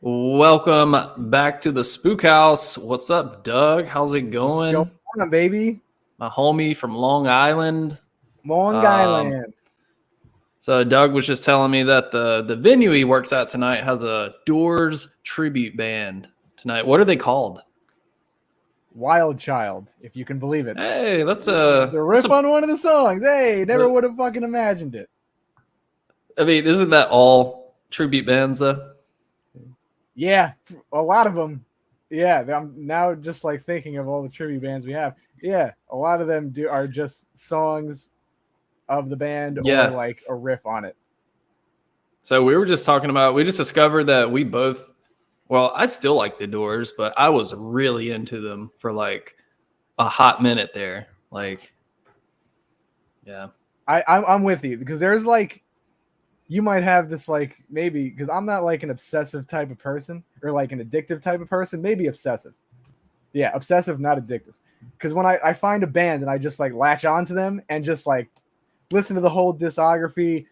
Welcome back to the Spook House. What's up, Doug? How's it What's going going? on, baby? My homie from Long Island. Long Um, Island. so Doug was just telling me that the venue he works at tonight has a Doors tribute band tonight. What are they called? Wild Child, if you can believe it. Hey, It's a riff on one of the songs. Hey, never would have fucking imagined it. I mean, isn't that all tribute bands though? Yeah, a lot of them. Yeah, I'm now just like thinking of all the tribute bands we have. Yeah, a lot of them are just songs of the band Yeah. or like a riff on it. So we just discovered that we both, well, I still like the Doors, but I was really into them for like a hot minute there. Like, yeah. I'm with you because there's like, you might have this like maybe because I'm not like an obsessive type of person or like an addictive type of person. Maybe obsessive. Yeah, obsessive, not addictive. Because when I find a band and I just like latch onto them and just like listen to the whole discography,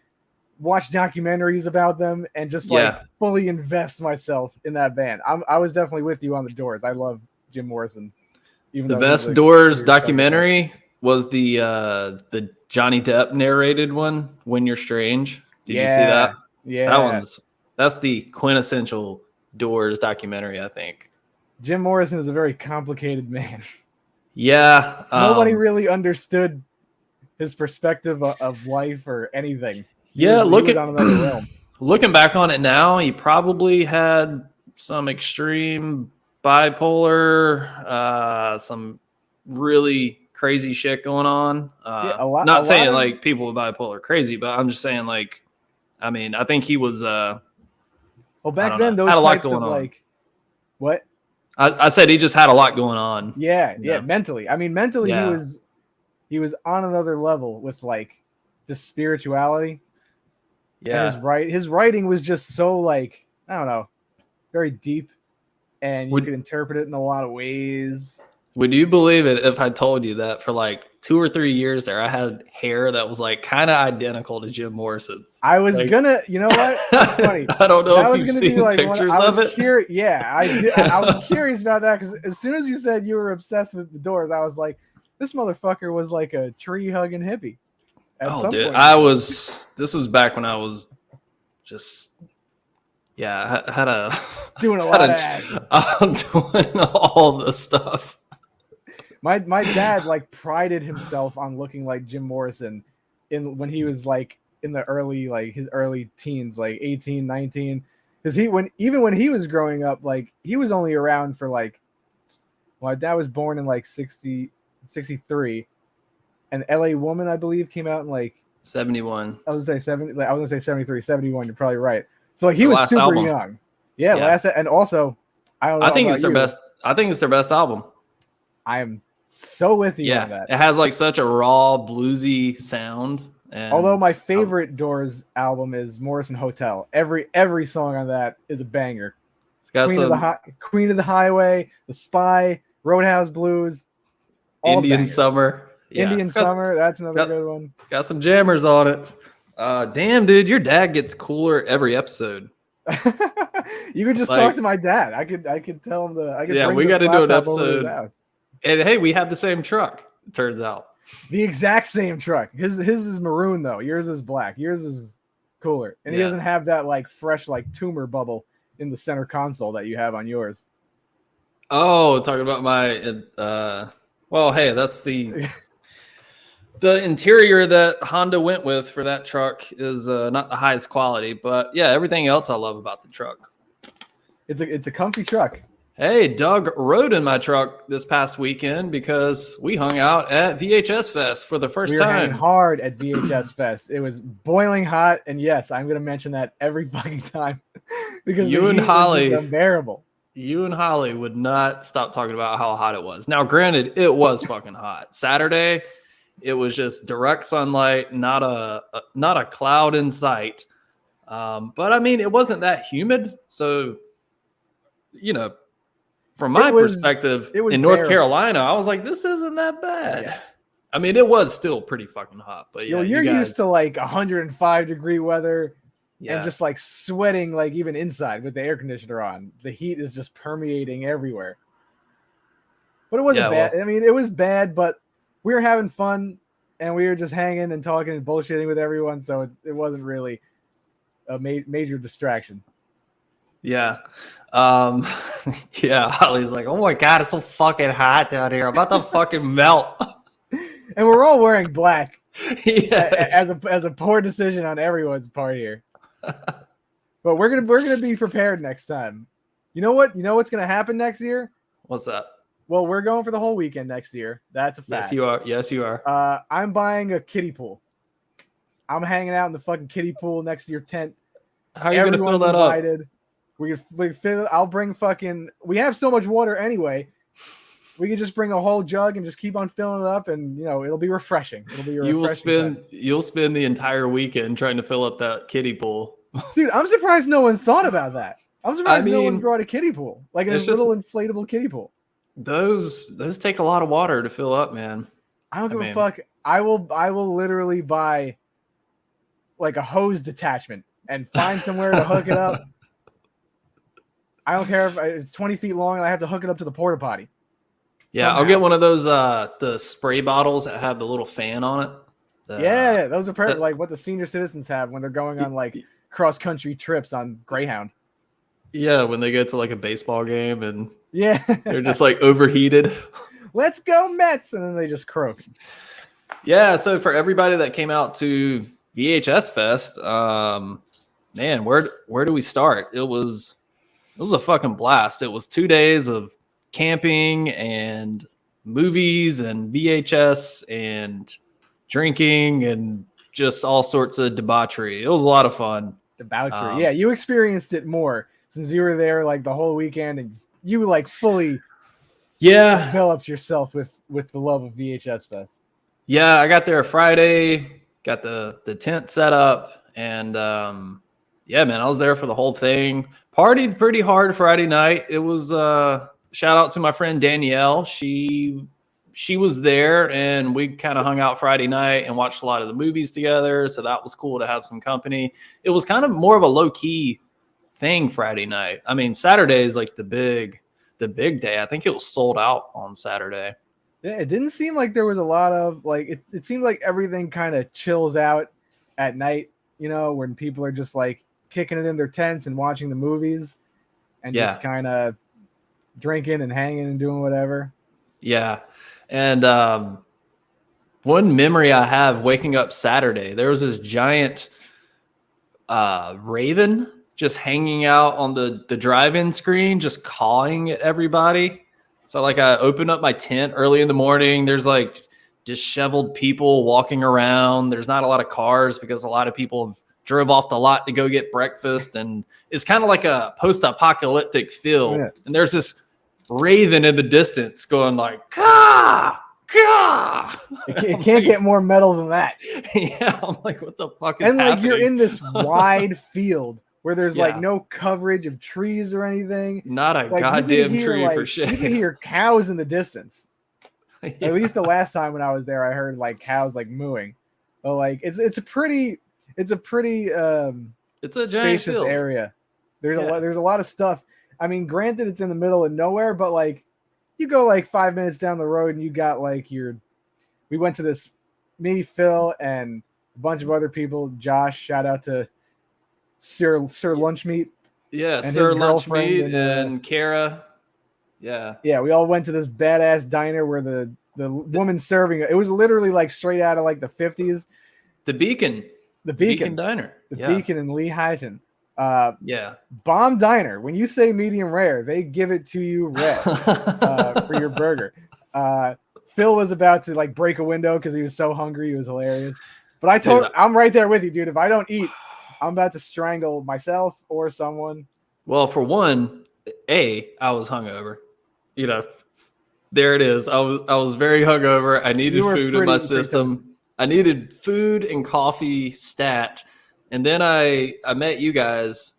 watch documentaries about them, and just like fully invest myself in that band. I was definitely with you on the Doors. I love Jim Morrison. Even the best Doors documentary was the Johnny Depp narrated one, When You're Strange. Did you see that? Yeah. That's the quintessential Doors documentary, I think. Jim Morrison is a very complicated man. Yeah. Nobody really understood his perspective of life or anything. He was on another realm. Looking back on it now, he probably had some extreme bipolar, some really crazy shit going on. Not saying like people with bipolar are crazy, but I'm just saying like, I mean, I think he was. Well, back then those had a lot types going of on. Like, what? I said he just had a lot going on. Yeah, yeah. Mentally, I mean, mentally he was on another level with like the spirituality. Yeah, and his writing was just so like, I don't know, very deep, and you could interpret it in a lot of ways. Would you believe it if I told you that for like 2 or 3 years there, I had hair that was like kind of identical to Jim Morrison's? I was gonna, you know what? That's funny. I don't know if you've seen pictures of it. I did. I was curious about that because as soon as you said you were obsessed with the Doors, I was like, this motherfucker was like a tree hugging hippie. Oh, dude, this was back when I was just, I had a doing a lot of acid. I'm doing all the stuff. My dad like prided himself on looking like Jim Morrison when he was like in the early, like his early teens, like 18, 19. Because even when he was growing up, like he was only around for like, my dad was born in like 63, and LA Woman, I believe, came out in like 71. I was gonna say 70. I was gonna say 73, 71. You're probably right. So like he was super young. Yeah. And also, I don't know. I think it's their best. I think it's their best album. I am so with you on that. It has like such a raw bluesy sound. And although my favorite Doors album is Morrison Hotel. Every song on that is a banger. It's got Queen of the Highway, The Spy, Roadhouse Blues, Indian Summer. Yeah. Indian Summer, that's another good one. It's got some jammers on it. Damn, dude, your dad gets cooler every episode. You could just talk to my dad. I could tell him we got to do an episode. And hey, we have the same truck, it turns out. The exact same truck. His is maroon though. Yours is black. Yours is cooler. And he doesn't have that like fresh like tumor bubble in the center console that you have on yours. Oh, talking about my well, hey, that's the interior that Honda went with for that truck is not the highest quality, but yeah, everything else I love about the truck. It's a comfy truck. Hey, Doug rode in my truck this past weekend because we hung out at VHS Fest for the first time. We were hanging hard at VHS Fest. It was boiling hot, and yes, I'm going to mention that every fucking time because you and Holly was unbearable. You and Holly would not stop talking about how hot it was. Now, granted, it was fucking hot. Saturday, it was just direct sunlight, not a cloud in sight. But I mean, it wasn't that humid, so you know. From my perspective, in North Carolina, I was like, this isn't that bad. Yeah. I mean, it was still pretty fucking hot. But yeah, you're used to like 105-degree weather. and just like sweating, like even inside with the air conditioner on. The heat is just permeating everywhere. But it wasn't bad. Well, I mean, it was bad, but we were having fun and we were just hanging and talking and bullshitting with everyone. So it wasn't really a major distraction. Yeah. Yeah. Holly's like, oh my God, it's so fucking hot down here. I'm about to fucking melt. And we're all wearing black. As a poor decision on everyone's part here. But we're gonna be prepared next time. You know what? You know what's gonna happen next year? What's that? Well, we're going for the whole weekend next year. That's a fact. Yes, you are. Yes, you are. I'm buying a kiddie pool. I'm hanging out in the fucking kiddie pool next to your tent. How are you gonna fill that invited. Up? We fill. I'll bring fucking. We have so much water anyway. We could just bring a whole jug and just keep on filling it up, and it'll be refreshing. It'll be You'll spend the entire weekend trying to fill up that kiddie pool. Dude, I'm surprised no one thought about that. I'm surprised no one brought a kiddie pool, like a little inflatable kiddie pool. Those take a lot of water to fill up, man. I don't give a fuck. I will literally buy like a hose detachment and find somewhere to hook it up. I don't care if it's 20 feet long and I have to hook it up to the porta potty. Yeah, somehow. I'll get one of those the spray bottles that have the little fan on it. Yeah, those are perfect. Like what the senior citizens have when they're going on like cross country trips on Greyhound. Yeah, when they go to like a baseball game and they're just like overheated. Let's go Mets, and then they just croak. Yeah, so for everybody that came out to VHS Fest, man, where do we start? It was a fucking blast. It was 2 days of camping and movies and VHS and drinking and just all sorts of debauchery. It was a lot of fun. Debauchery. Yeah, you experienced it more since you were there like the whole weekend and you like fully developed yourself with the love of VHS Fest. Yeah, I got there Friday, got the tent set up, and yeah, man, I was there for the whole thing. Partied pretty hard Friday night. It was shout out to my friend Danielle. She was there, and we kind of hung out Friday night and watched a lot of the movies together. So that was cool to have some company. It was kind of more of a low key thing Friday night. I mean, Saturday is like the big day. I think it was sold out on Saturday. Yeah, it didn't seem like there was a lot of like it seemed like everything kind of chills out at night, when people are just like kicking it in their tents and watching the movies and just kind of drinking and hanging and doing whatever. Yeah. And one memory I have waking up Saturday, there was this giant raven just hanging out on the drive-in screen, just cawing at everybody. So like I opened up my tent early in the morning. There's like disheveled people walking around. There's not a lot of cars because a lot of people have drove off the lot to go get breakfast. And it's kind of like a post-apocalyptic feel. Yeah. And there's this raven in the distance going like, "Caw, caw." It can't get more metal than that. Yeah, I'm like, what the fuck is happening? And like you're in this wide field where there's like no coverage of trees or anything. Not a goddamn tree for shit. You can hear cows in the distance. Yeah. At least the last time when I was there, I heard like cows like mooing. But like it's a pretty it's a spacious area. There's a lot of stuff. I mean, granted, it's in the middle of nowhere, but like you go like 5 minutes down the road and you got like we went to this, me, Phil, and a bunch of other people. Josh, shout out to Sir Lunchmeat. Yeah, Sir Lunchmeat and Kara. Yeah. Yeah, we all went to this badass diner where the woman serving it was literally like straight out of like the 50s. The Beacon Diner. The Beacon in Lehighton. Yeah. Bomb diner. When you say medium rare, they give it to you red for your burger. Phil was about to like break a window because he was so hungry. He was hilarious. But I'm right there with you, dude. If I don't eat, I'm about to strangle myself or someone. Well, for one, I was hungover. There it is. I was very hungover. I needed food in my system. I needed food and coffee stat. And then I met you guys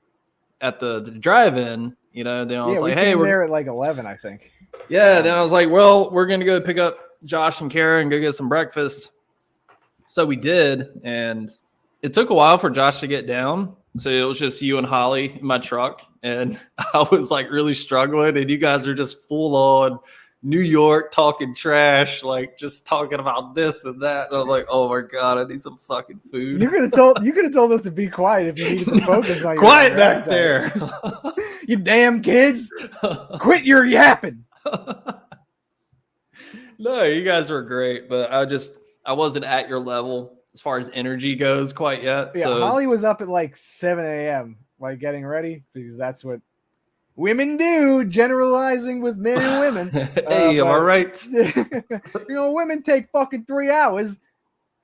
at the drive-in, then I was like, hey, we're there at like 11, I think. Yeah. Then I was like, well, we're going to go pick up Josh and Kara and go get some breakfast. So we did. And it took a while for Josh to get down, So it was just you and Holly in my truck, and I was like really struggling, and you guys are just full on New York talking trash, like just talking about this and that. And I'm like, oh my God, I need some fucking food. You could have told us to be quiet if you needed to focus on your Quiet back there. You damn kids. Quit your yapping. No, you guys were great, but I wasn't at your level as far as energy goes quite yet. Yeah, So Holly was up at like 7 a.m. like getting ready because that's what women do, generalizing with men and women. Hey, am I right? Women take fucking 3 hours.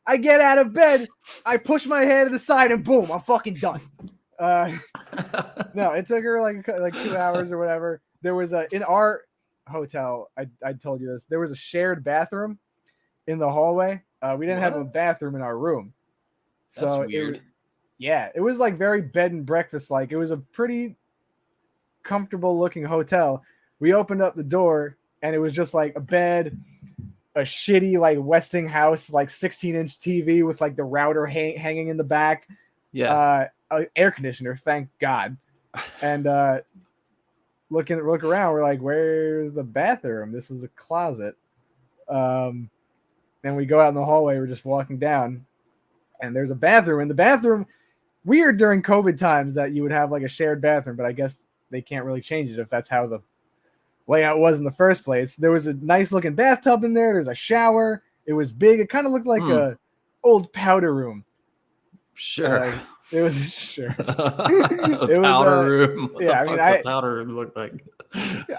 I get out of bed, I push my head to the side, and boom, I'm fucking done. No, it took her like 2 hours or whatever. There was in our hotel, I told you this, there was a shared bathroom in the hallway. We didn't have a bathroom in our room. So that's weird. It was like very bed and breakfast like. It was a pretty comfortable looking hotel. We opened up the door and it was just like a bed, a shitty like Westinghouse like 16-inch TV with like the router hanging in the back. Yeah. Air conditioner, thank God. And look around, we're like, where's the bathroom? This is a closet. Then we go out in the hallway, we're just walking down, and there's a bathroom. And the bathroom, weird during COVID times that you would have like a shared bathroom, but I guess they can't really change it if that's how the layout was in the first place. There was a nice looking bathtub in there. There's a shower. It was big. It kind of looked like a old powder room. Sure. It was sure. It powder room. What yeah, the fuck's a powder room look like?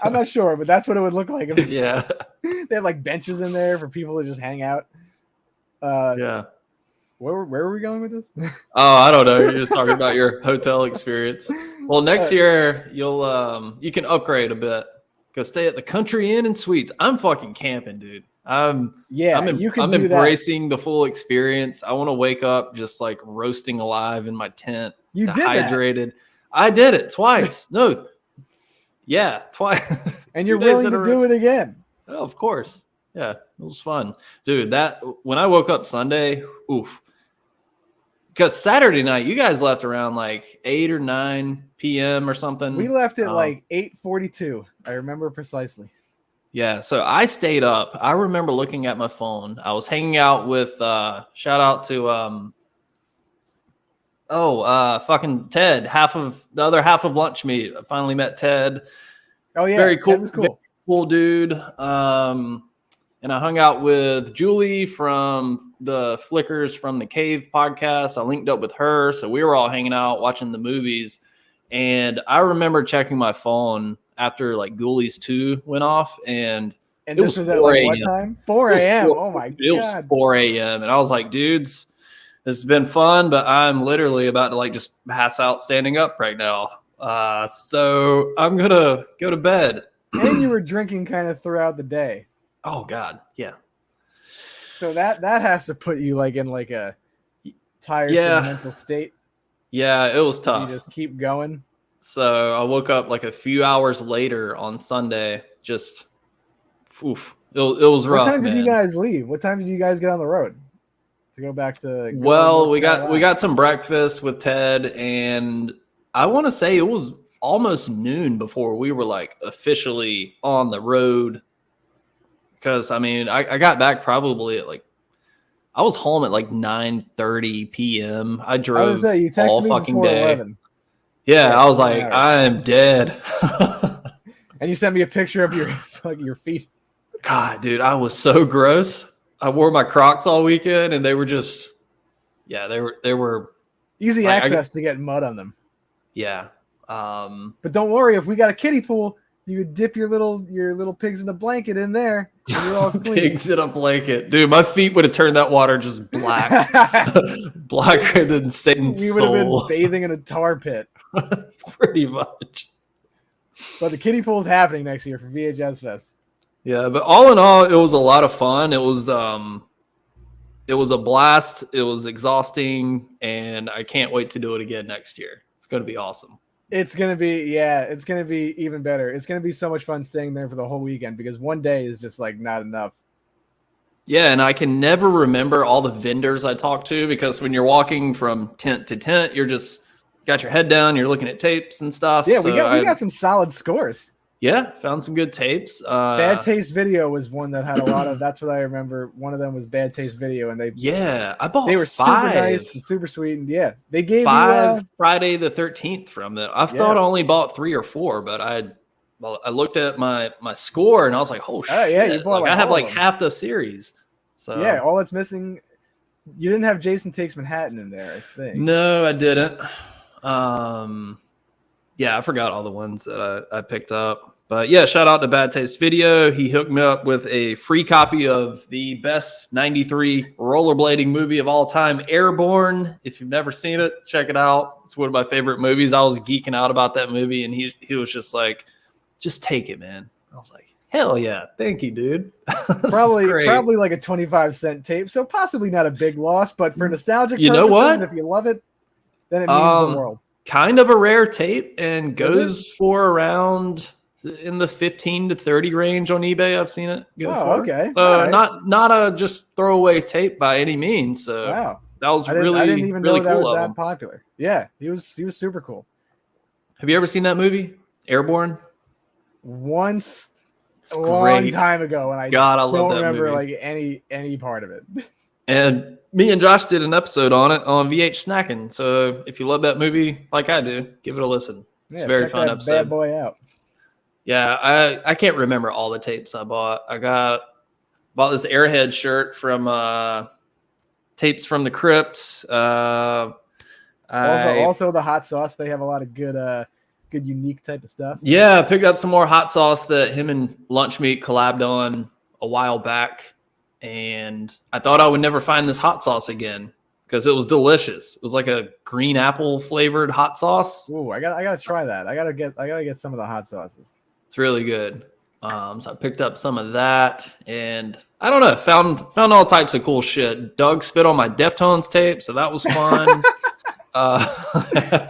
I'm not sure, but that's what it would look like. Yeah. They had like benches in there for people to just hang out. Yeah. Where were we going with this? Oh, I don't know. You're just talking about your hotel experience. Well, next year you'll you can upgrade a bit. Go stay at the Country Inn and Suites. I'm fucking camping, dude. I'm embracing the full experience. I want to wake up just like roasting alive in my tent. You dehydrated. I did it twice. No. Yeah, twice. And you're willing to do it again. Oh, of course. Yeah, it was fun. Dude, that when I woke up Sunday, oof. Because Saturday night, you guys left around like 8 or 9 p.m. or something. We left at like 8:42. I remember precisely. Yeah, so I stayed up. I remember looking at my phone. I was hanging out with shout out to fucking Ted, the other half of lunch meat. I finally met Ted. Oh yeah, very cool, Ted was cool. Very cool dude. And I hung out with Julie from the Flickers from the Cave podcast. I linked up with her, so we were all hanging out watching the movies. And I remember checking my phone after like Ghoulies 2 went off, and it was 4 a.m. What time? 4 a.m. Oh my God. It was 4 a.m. And I was like, dudes, this has been fun, but I'm literally about to like just pass out standing up right now. So I'm gonna go to bed. And you were drinking kind of throughout the day. Oh God, yeah. So that has to put you like in like a tiresome mental state. Yeah, it was tough. You just keep going. So I woke up like a few hours later on Sunday. Just, oof, it was rough. What time did man. you guys leave? What time did you guys get on the road to go back to? Well, we got some breakfast with Ted, and I want to say it was almost noon before we were like officially on the road. Because I mean, I got back probably at like, I was home at like 9:30 p.m. I drove all fucking day. 11. Yeah, I was like, I'm dead. And you sent me a picture of your feet. God, dude, I was so gross. I wore my Crocs all weekend, and they were just, they were easy access to get mud on them. Yeah. But don't worry, if we got a kiddie pool, you could dip your little pigs in a blanket in there. And you're all clean. Pigs in a blanket, dude. My feet would have turned that water just black, blacker than Satan's soul. We would have been bathing in a tar pit. Pretty much. But the kiddie pool is happening next year for VHS Fest. Yeah, but all in all, it was a lot of fun. It was a blast. It was exhausting, and I can't wait to do it again next year. It's going to be awesome. It's going to be even better. It's going to be so much fun staying there for the whole weekend because one day is just like not enough. Yeah, and I can never remember all the vendors I talked to because when you're walking from tent to tent, you're just got your head down, you're looking at tapes and stuff. Yeah, so we got some solid scores. Yeah, found some good tapes. Bad Taste Video was one that had a lot of. That's what I remember. One of them was Bad Taste Video, and I bought. They were 5. super nice and super sweet, and yeah, they gave 5 you Friday the 13th from them. I thought I only bought 3 or 4, but I looked at my score and I was like, oh shit! Yeah, you bought I have like half the series. So yeah, all that's missing. You didn't have Jason Takes Manhattan in there, I think. No, I didn't. Yeah, I forgot all the ones that I picked up. But yeah, shout out to Bad Taste Video. He hooked me up with a free copy of the best 93 rollerblading movie of all time, Airborne. If you've never seen it, check it out. It's one of my favorite movies. I was geeking out about that movie, and he was just like, just take it, man. I was like, hell yeah. Thank you, dude. Probably like a 25-cent tape, so possibly not a big loss, but for nostalgic purposes, know what? If you love it, then it means the world. Kind of a rare tape and goes for around in the 15 to 30 range on eBay. I've seen it go for. Okay. So not a just throwaway tape by any means. So that was I didn't even know that was that popular. Yeah, he was super cool. Have you ever seen that movie, Airborne? Once a long time ago, and I don't remember like any part of it. And me and Josh did an episode on it on VH Snacking. So if you love that movie like I do, give it a listen. It's a very fun episode. Bad boy out. Yeah, I can't remember all the tapes I bought. Bought this Airhead shirt from Tapes from the Crypt. Also the hot sauce. They have a lot of good unique type of stuff. Yeah, I picked up some more hot sauce that him and Lunch Meat collabed on a while back. And I thought I would never find this hot sauce again because it was delicious. It was like a green apple flavored hot sauce. Ooh, I gotta try that. I gotta get some of the hot sauces. It's really good. So I picked up some of that, and I don't know, found all types of cool shit. Doug spit on my Deftones tape, so that was fun.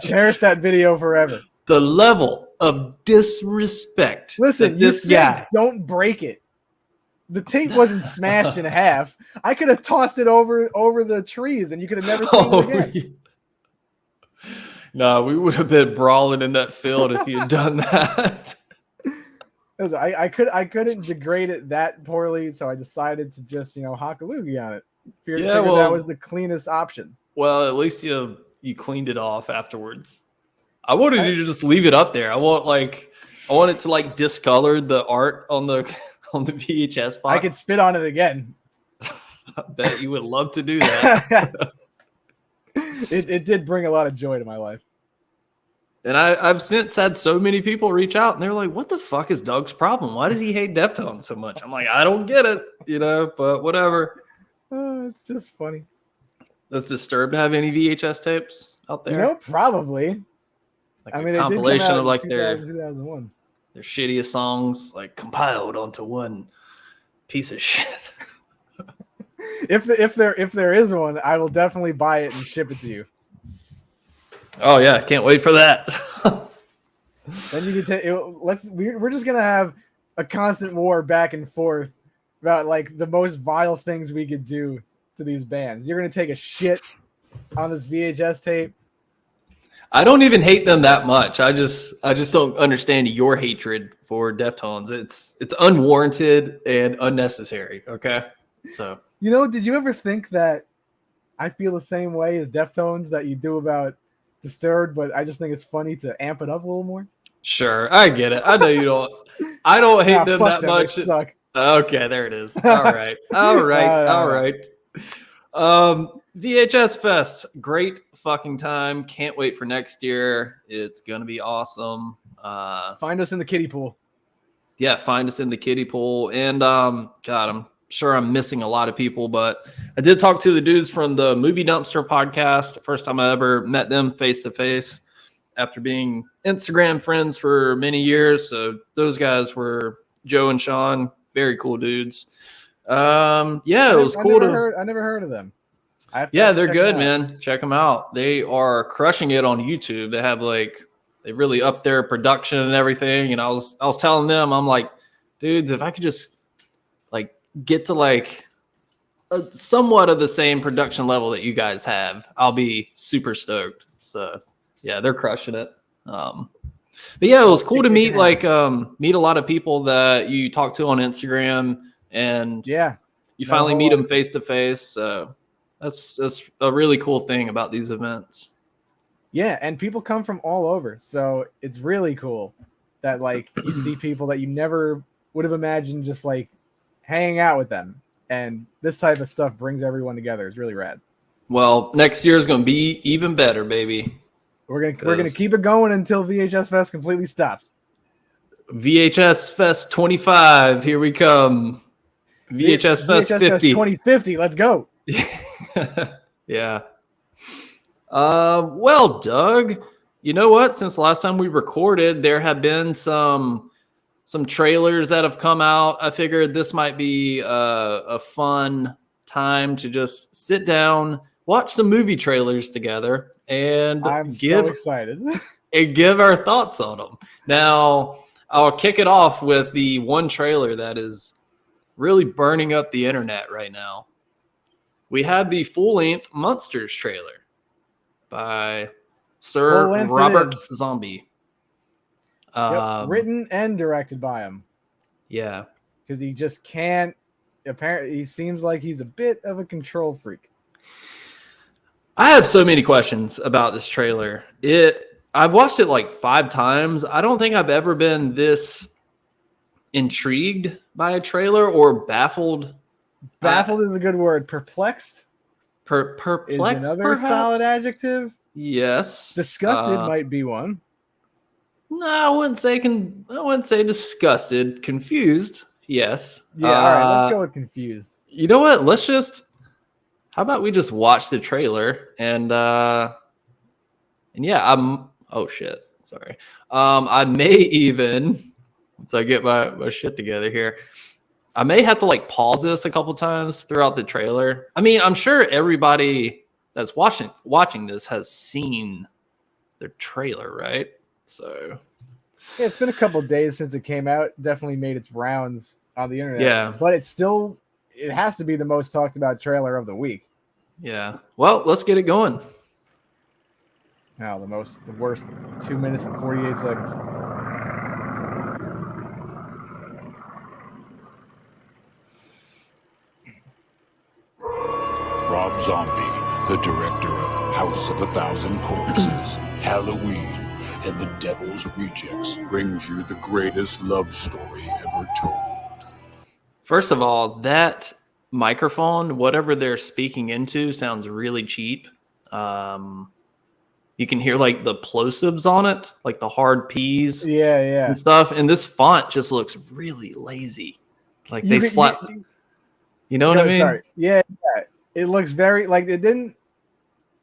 Cherish that video forever. The level of disrespect. Listen, you said don't break it. The tape wasn't smashed in half. I could have tossed it over the trees, and you could have never seen it again. No, we would have been brawling in that field if you had done that. I couldn't degrade it that poorly, so I decided to just hock a loogie on it. Figured that was the cleanest option. Well, at least you cleaned it off afterwards. I wanted you to just leave it up there. I want it to like discolor the art on the VHS box. I could spit on it again. I bet you would love to do that. It did bring a lot of joy to my life. And I've since had so many people reach out and they're like, what the fuck is Doug's problem? Why does he hate Deftones so much? I'm like, I don't get it, but whatever. It's just funny. Does Disturbed have any VHS tapes out there? Probably. Like a compilation of like 2001. Their shittiest songs, like compiled onto one piece of shit. If there is one, I will definitely buy it and ship it to you. Oh yeah, can't wait for that. Then you can we're just gonna have a constant war back and forth about like the most vile things we could do to these bands. You're gonna take a shit on this VHS tape. I don't even hate them that much. I just don't understand your hatred for Deftones. It's unwarranted and unnecessary. Okay, so did you ever think that I feel the same way as Deftones that you do about Disturbed, but I just think it's funny to amp it up a little more? Sure, I get it. I know you don't. I don't hate them that much. Suck. Okay, there it is. All right. VHS Fest, great fucking time. Can't wait for next year. It's gonna be awesome. Find us in the kiddie pool. Yeah, find us in the kiddie pool. And God, I'm sure I'm missing a lot of people, but I did talk to the dudes from the Movie Dumpster podcast. First time I ever met them face to face after being Instagram friends for many years. So those guys were Joe and Sean, very cool dudes. It was cool. I never heard of them. They're good, man. Check them out. They are crushing it on YouTube. They have they really upped their production and everything. And I was telling them, I'm like, dudes, if I could just get to somewhat of the same production level that you guys have, I'll be super stoked. So Yeah, they're crushing it. But yeah, it was cool to meet meet a lot of people that you talk to on Instagram, and you finally meet them face to face. So that's a really cool thing about these events. Yeah, and people come from all over, so it's really cool that like you see people that you never would have imagined just like hanging out with them, and this type of stuff brings everyone together. It's really rad. Well, next year is going to be even better, baby. We're gonna keep it going until VHS Fest completely stops. VHS Fest 25, here we come. VHS Fest 50. Fest 2050, let's go. Yeah. Well, Doug, you know what? Since the last time we recorded, there have been some trailers that have come out. I figured this might be a fun time to just sit down, watch some movie trailers together, and so excited and give our thoughts on them. Now, I'll kick it off with the one trailer that is really burning up the internet right now. We have the full-length MUNSTERS trailer by Sir Robert Zombie. Written and directed by him. Yeah. Because he just can't. Apparently, he seems like he's a bit of a control freak. I have so many questions about this trailer. I've watched it like 5 times. I don't think I've ever been this intrigued by a trailer or baffled. Baffled is a good word. Perplexed? Perplexed is another perhaps? Solid adjective. Yes. Disgusted might be one. No, I wouldn't say disgusted. Confused. Yes. Yeah, all right, let's go with confused. You know what? How about we just watch the trailer and yeah, oh shit. Sorry. I may even, once I get my shit together here, I may have to like pause this a couple times throughout the trailer. I mean, I'm sure everybody that's watching this has seen the trailer, right? So yeah, it's been a couple of days since it came out. Definitely made its rounds on the internet. Yeah. But it has to be the most talked about trailer of the week. Yeah. Well, let's get it going. Now, the worst 2 minutes and 48 seconds. Rob Zombie, the director of House of a Thousand Corpses, Halloween, and The Devil's Rejects, brings you the greatest love story ever told. First of all, that microphone, whatever they're speaking into, sounds really cheap. You can hear like the plosives on it, like the hard P's, and stuff. And this font just looks really lazy. Like they slap. You know what I mean? Sorry. Yeah. It looks very like it didn't.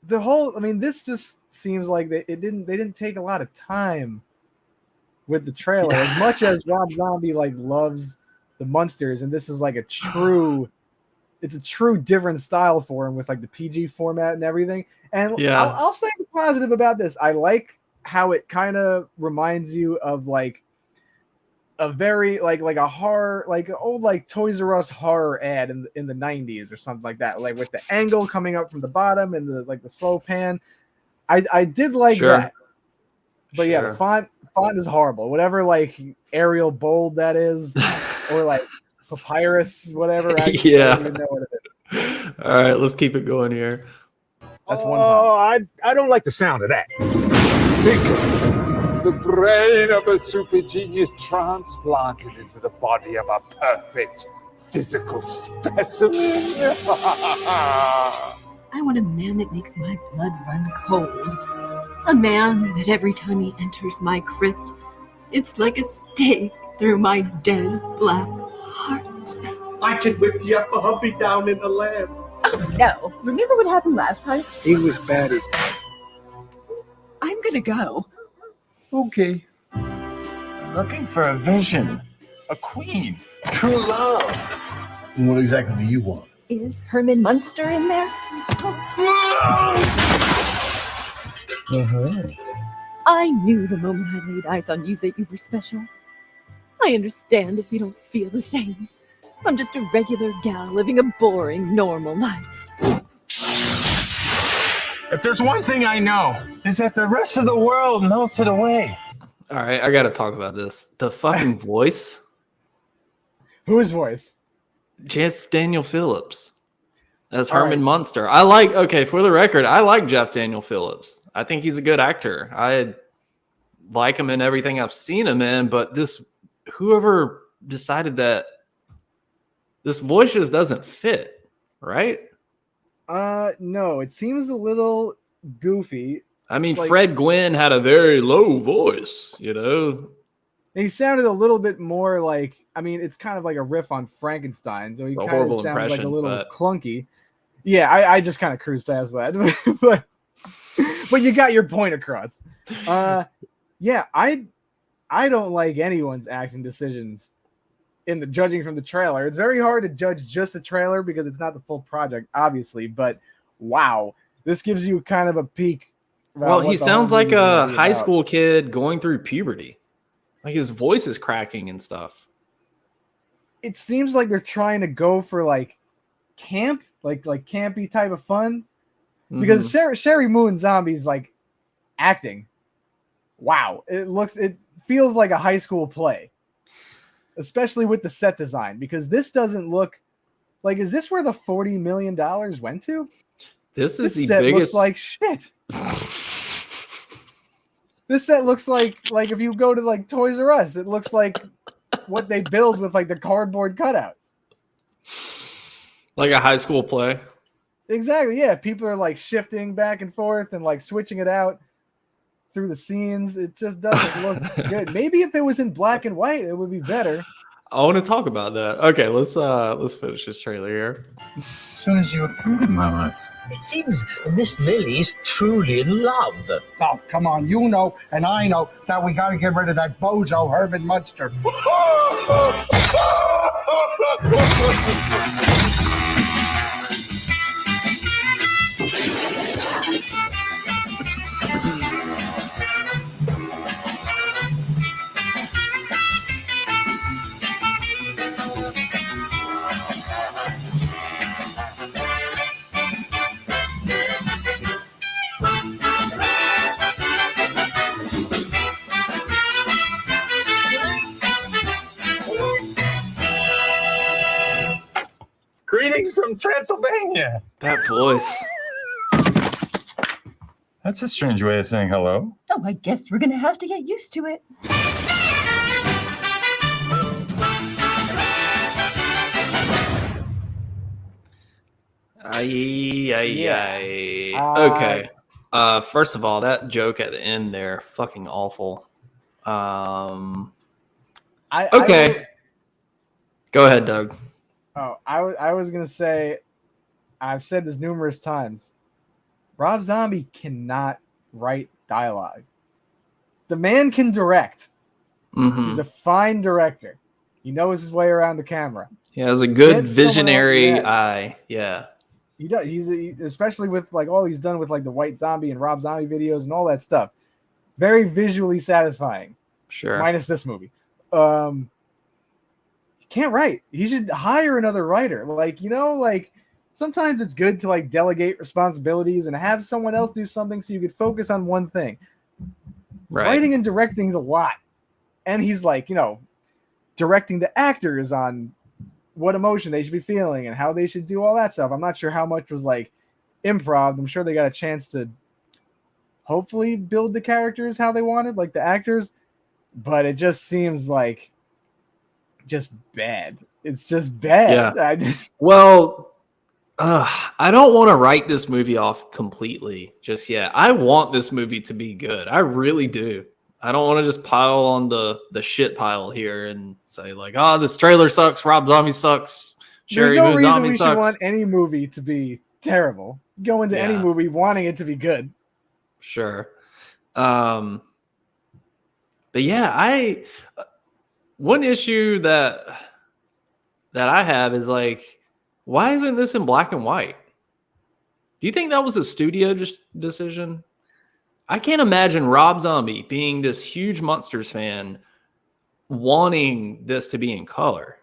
This just seems like they didn't take a lot of time with the trailer. As much as Rob Zombie like loves the MUNSTERS, and this is like a true different style for him with like the PG format and everything. And I'll say positive about this. I like how it kind of reminds you of like a very like a horror, like old like Toys R Us horror ad in the 90s or something like that, like with the angle coming up from the bottom and the like the slow pan. I did like that. But yeah, the font is horrible. Whatever like Arial bold that is, or like papyrus, whatever. I don't even know what it is. All right, let's keep it going here. That's one. I don't like the sound of that. Think of it. The brain of a super genius transplanted into the body of a perfect physical specimen. I want a man that makes my blood run cold. A man that every time he enters my crypt, it's like a stake through my dead black heart. I can whip the upper humpy down in the lamb. Oh no. Remember what happened last time? He was bad at I'm gonna go. Okay. Looking for a vision, a queen, true love. What exactly do you want? Is Herman Munster in there? I knew the moment I laid eyes on you that you were special. I understand if you don't feel the same. I'm just a regular gal living a boring, normal life. If there's one thing I know, is that the rest of the world melted away. All right, I got to talk about this. The fucking voice. Whose voice? Jeff Daniel Phillips as All Herman right. Munster. I like, okay, for the record, I like Jeff Daniel Phillips. I think he's a good actor. I like him in everything I've seen him in, but whoever decided that this voice just doesn't fit, right? No, it seems a little goofy. I mean, Like- Fred Gwynn had a very low voice, you know? He sounded a little bit more like, I mean, it's kind of like a riff on Frankenstein, so he It's a kind of horrible sounds like a impression, little but- clunky. Yeah, I just kind of cruised past that, but you got your point across. Yeah, I don't like anyone's acting decisions in the judging from the trailer. It's very hard to judge just a trailer because it's not the full project, obviously. But wow, this gives you kind of a peek. about Well, what he the sounds whole like movie's gonna a be high about. school kid going through puberty. Like his voice is cracking and stuff. It seems like they're trying to go for like camp, like campy type of fun. Because Sherry Moon Zombie's like acting. Wow, it feels like a high school play, especially with the set design. Because this doesn't look like. Is this where the $40 million went to? This is This the set biggest. looks like shit. This set looks like if you go to like Toys R Us, it looks like what they build with like the cardboard cutouts. Like a high school play. Exactly. Yeah, people are like shifting back and forth and like switching it out through the scenes. It just doesn't look good. Maybe if it was in black and white, it would be better. I want to talk about that. Okay, let's finish this trailer here. As soon as you appeared in my life. It seems Miss Lily's truly in love. Oh, come on. You know, and I know that we got to get rid of that bozo Herman Munster. Greetings from Transylvania. That voice. That's a strange way of saying hello. Oh, I guess we're gonna have to get used to it. Okay. First of all, that joke at the end there, fucking awful. Okay. Go ahead, Doug. I was gonna say, I've said this numerous times. Rob Zombie cannot write dialogue. The man can direct. He's a fine director. He knows his way around the camera. He has a good Get someone else- visionary yeah. eye. Yeah. He does. Especially with like all he's done with like the White Zombie and Rob Zombie videos and all that stuff. Very visually satisfying. Sure. Minus this movie. He can't write. He should hire another writer. Like, like sometimes it's good to like delegate responsibilities and have someone else do something so you could focus on one thing. Right. Writing and directing is a lot. And he's like, directing the actors on what emotion they should be feeling and how they should do all that stuff. I'm not sure how much was like improv. I'm sure they got a chance to hopefully build the characters how they wanted, like the actors, but it just seems like just bad. It's just bad. Yeah. Well, I don't want to write this movie off completely just yet. I want this movie to be good. I really do. I don't want to just pile on the shit pile here and say like, oh, this trailer sucks. Rob Zombie sucks. There's Sherry no Moon reason Zombie we sucks. should want any movie to be terrible. Go into any Yeah. movie wanting it to be good. Sure. But yeah, one issue that I have is like, why isn't this in black and white? Do you think that was a studio decision? I can't imagine Rob Zombie being this huge Munsters fan wanting this to be in color.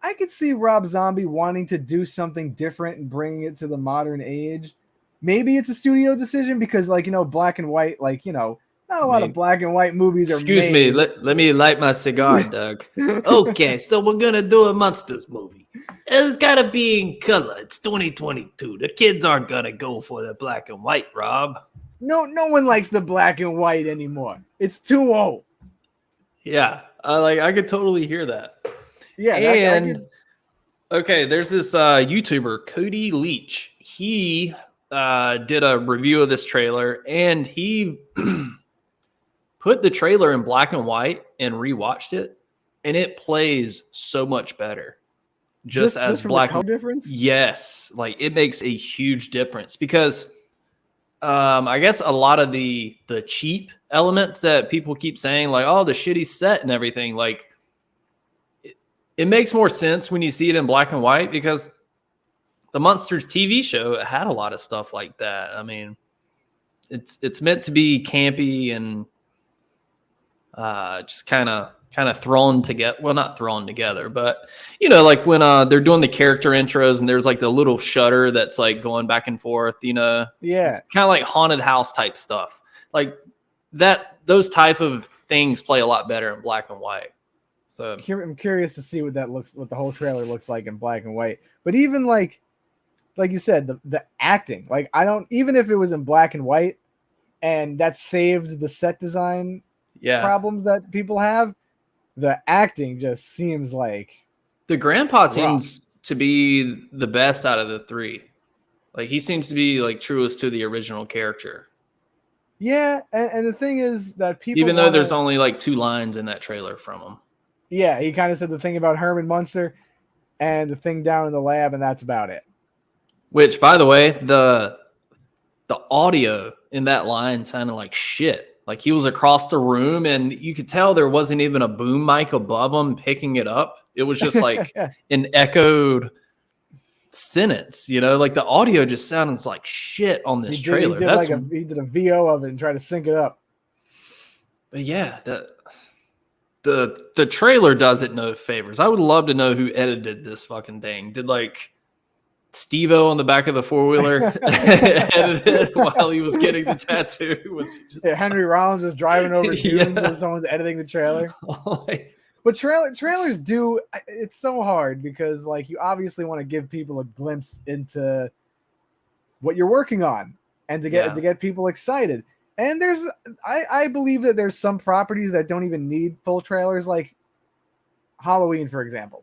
I could see Rob Zombie wanting to do something different and bringing it to the modern age. maybe it's a studio decision because, like, you know, black and white, like, you know, not a lot of black and white movies are Excuse made. me, let me light my cigar, Doug. Okay, so we're gonna do a Monsters movie. It's gotta be in color. It's 2022. The kids aren't gonna go for the black and white, Rob. No one likes the black and white anymore. It's too old. Yeah, I could totally hear that. Yeah, and okay, there's this YouTuber Cody Leach. He did a review of this trailer, and he put the trailer in black and white and rewatched it, and it plays so much better. Just as from black the color difference. Yes, like it makes a huge difference because I guess a lot of the cheap elements that people keep saying, like, oh, the shitty set and everything, like it makes more sense when you see it in black and white because the Munsters TV show had a lot of stuff like that. I mean, it's meant to be campy and just kind of thrown together. Well, not thrown together, but you know, like when they're doing the character intros and there's like the little shutter that's like going back and forth, you know, it's kind of like haunted house type stuff like that. Those type of things play a lot better in black and white. So I'm curious to see what the whole trailer looks like in black and white. But even like you said, the acting, like even if it was in black and white and that saved the set design problems that people have, the acting just seems like the grandpa seems to be the best out of the three. Like he seems to be like truest to the original character. Yeah, and the thing is that people, even though there's only like 2 lines in that trailer from him. Yeah, he kind of said the thing about Herman Munster and the thing down in the lab, and that's about it. Which, by the way, the audio in that line sounded like shit. Like he was across the room, and you could tell there wasn't even a boom mic above him picking it up. It was just like an echoed sentence, you know, like the audio just sounds like shit on this trailer. He did a VO of it and tried to sync it up. But yeah, the trailer does it no favors. I would love to know who edited this fucking thing. Did like Steve-O on the back of the 4-wheeler edit it while he was getting the tattoo? Was just Henry Rollins was driving over dunes and someone's editing the trailer. But trailers do, it's so hard because like you obviously want to give people a glimpse into what you're working on and to get people excited. And I believe that there's some properties that don't even need full trailers, like Halloween, for example.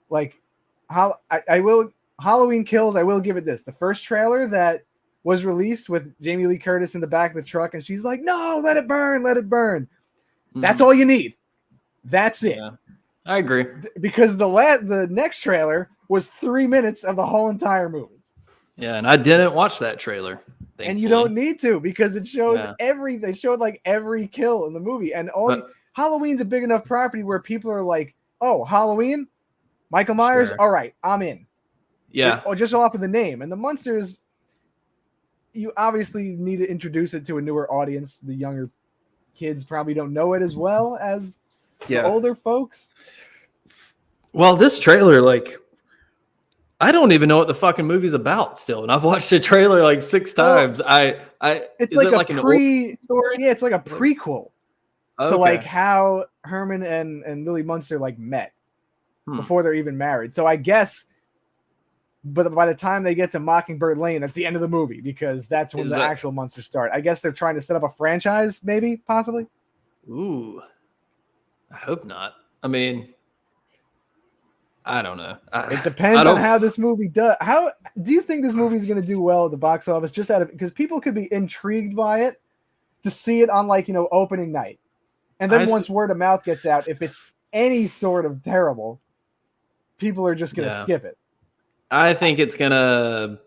Like Halloween Kills, I will give it this. The first trailer that was released with Jamie Lee Curtis in the back of the truck, and she's like, no, let it burn, let it burn. Mm-hmm. That's all you need. That's it. Yeah, I agree. Because the next trailer was 3 minutes of the whole entire movie. Yeah, and I didn't watch that trailer. Thankfully. And you don't need to because it shows they showed like every kill in the movie. And Halloween's a big enough property where people are like, oh, Halloween? Michael Myers? All right, I'm in. Yeah. Or just off of the name. And the Munsters, you obviously need to introduce it to a newer audience. The younger kids probably don't know it as well as the older folks. Well, this trailer, like, I don't even know what the fucking movie's about still. And I've watched the trailer like 6 times. It's like an old story? Yeah, it's like a prequel to like how Herman and Lily Munster like met before they're even married. So I guess, but by the time they get to Mockingbird Lane, that's the end of the movie because that's when the actual Munsters start. I guess they're trying to set up a franchise, maybe, possibly. Ooh, I hope not. I mean, I don't know. It depends on how this movie does. How do you think this movie is going to do well at the box office? Just out of because people could be intrigued by it to see it on like opening night, and then once word of mouth gets out, if it's any sort of terrible, people are just going to skip it. I think it's going to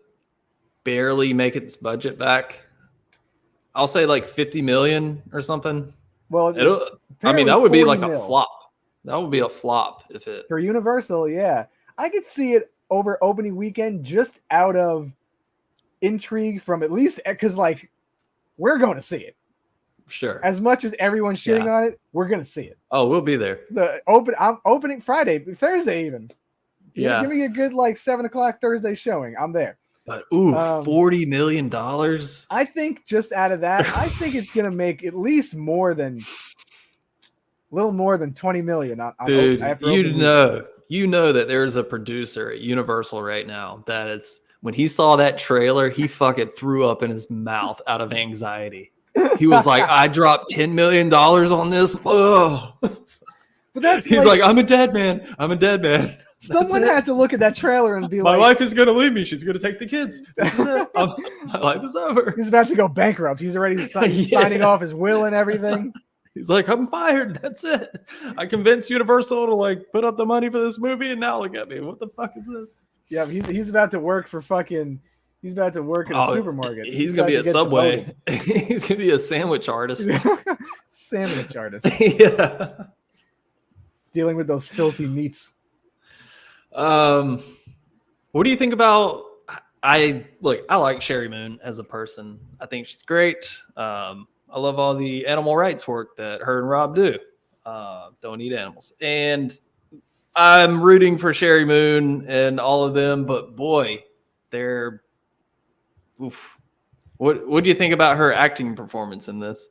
barely make its budget back. I'll say like 50 million or something. Well, that would be like a flop. That would be a flop if it for Universal. Yeah, I could see it over opening weekend just out of intrigue from at least because like we're going to see it. Sure. As much as everyone's shitting on it, we're going to see it. Oh, we'll be there. I'm opening Friday, Thursday even. Give me a good like 7:00 Thursday showing. I'm there. But Um, $40 million. I think just out of that, I think it's gonna make at least a little more than 20 million Dude, after you opening weekend. know that there's a producer at Universal right now that is, when he saw that trailer, he fucking threw up in his mouth out of anxiety. He was like, I dropped $10 million on this. Ugh. But that's He's like, I'm a dead man. I'm a dead man. Someone had to look at that trailer and be my like, wife is going to leave me. She's going to take the kids. This is it. My life is over. he's about to go bankrupt. He's already signing off his will and everything. He's like, I'm fired. That's it. I convinced Universal to like put up the money for this movie, and now look at me. What the fuck is this? Yeah, he's about to work for fucking. He's about to work in a supermarket. He's gonna be a Subway. He's gonna be a sandwich artist. Sandwich artist. Yeah. Dealing with those filthy meats. What do you think about? I like Sherry Moon as a person. I think she's great. I love all the animal rights work that her and Rob do. Don't eat animals. And I'm rooting for Sherry Moon and all of them, but boy, they're oof. What do you think about her acting performance in this?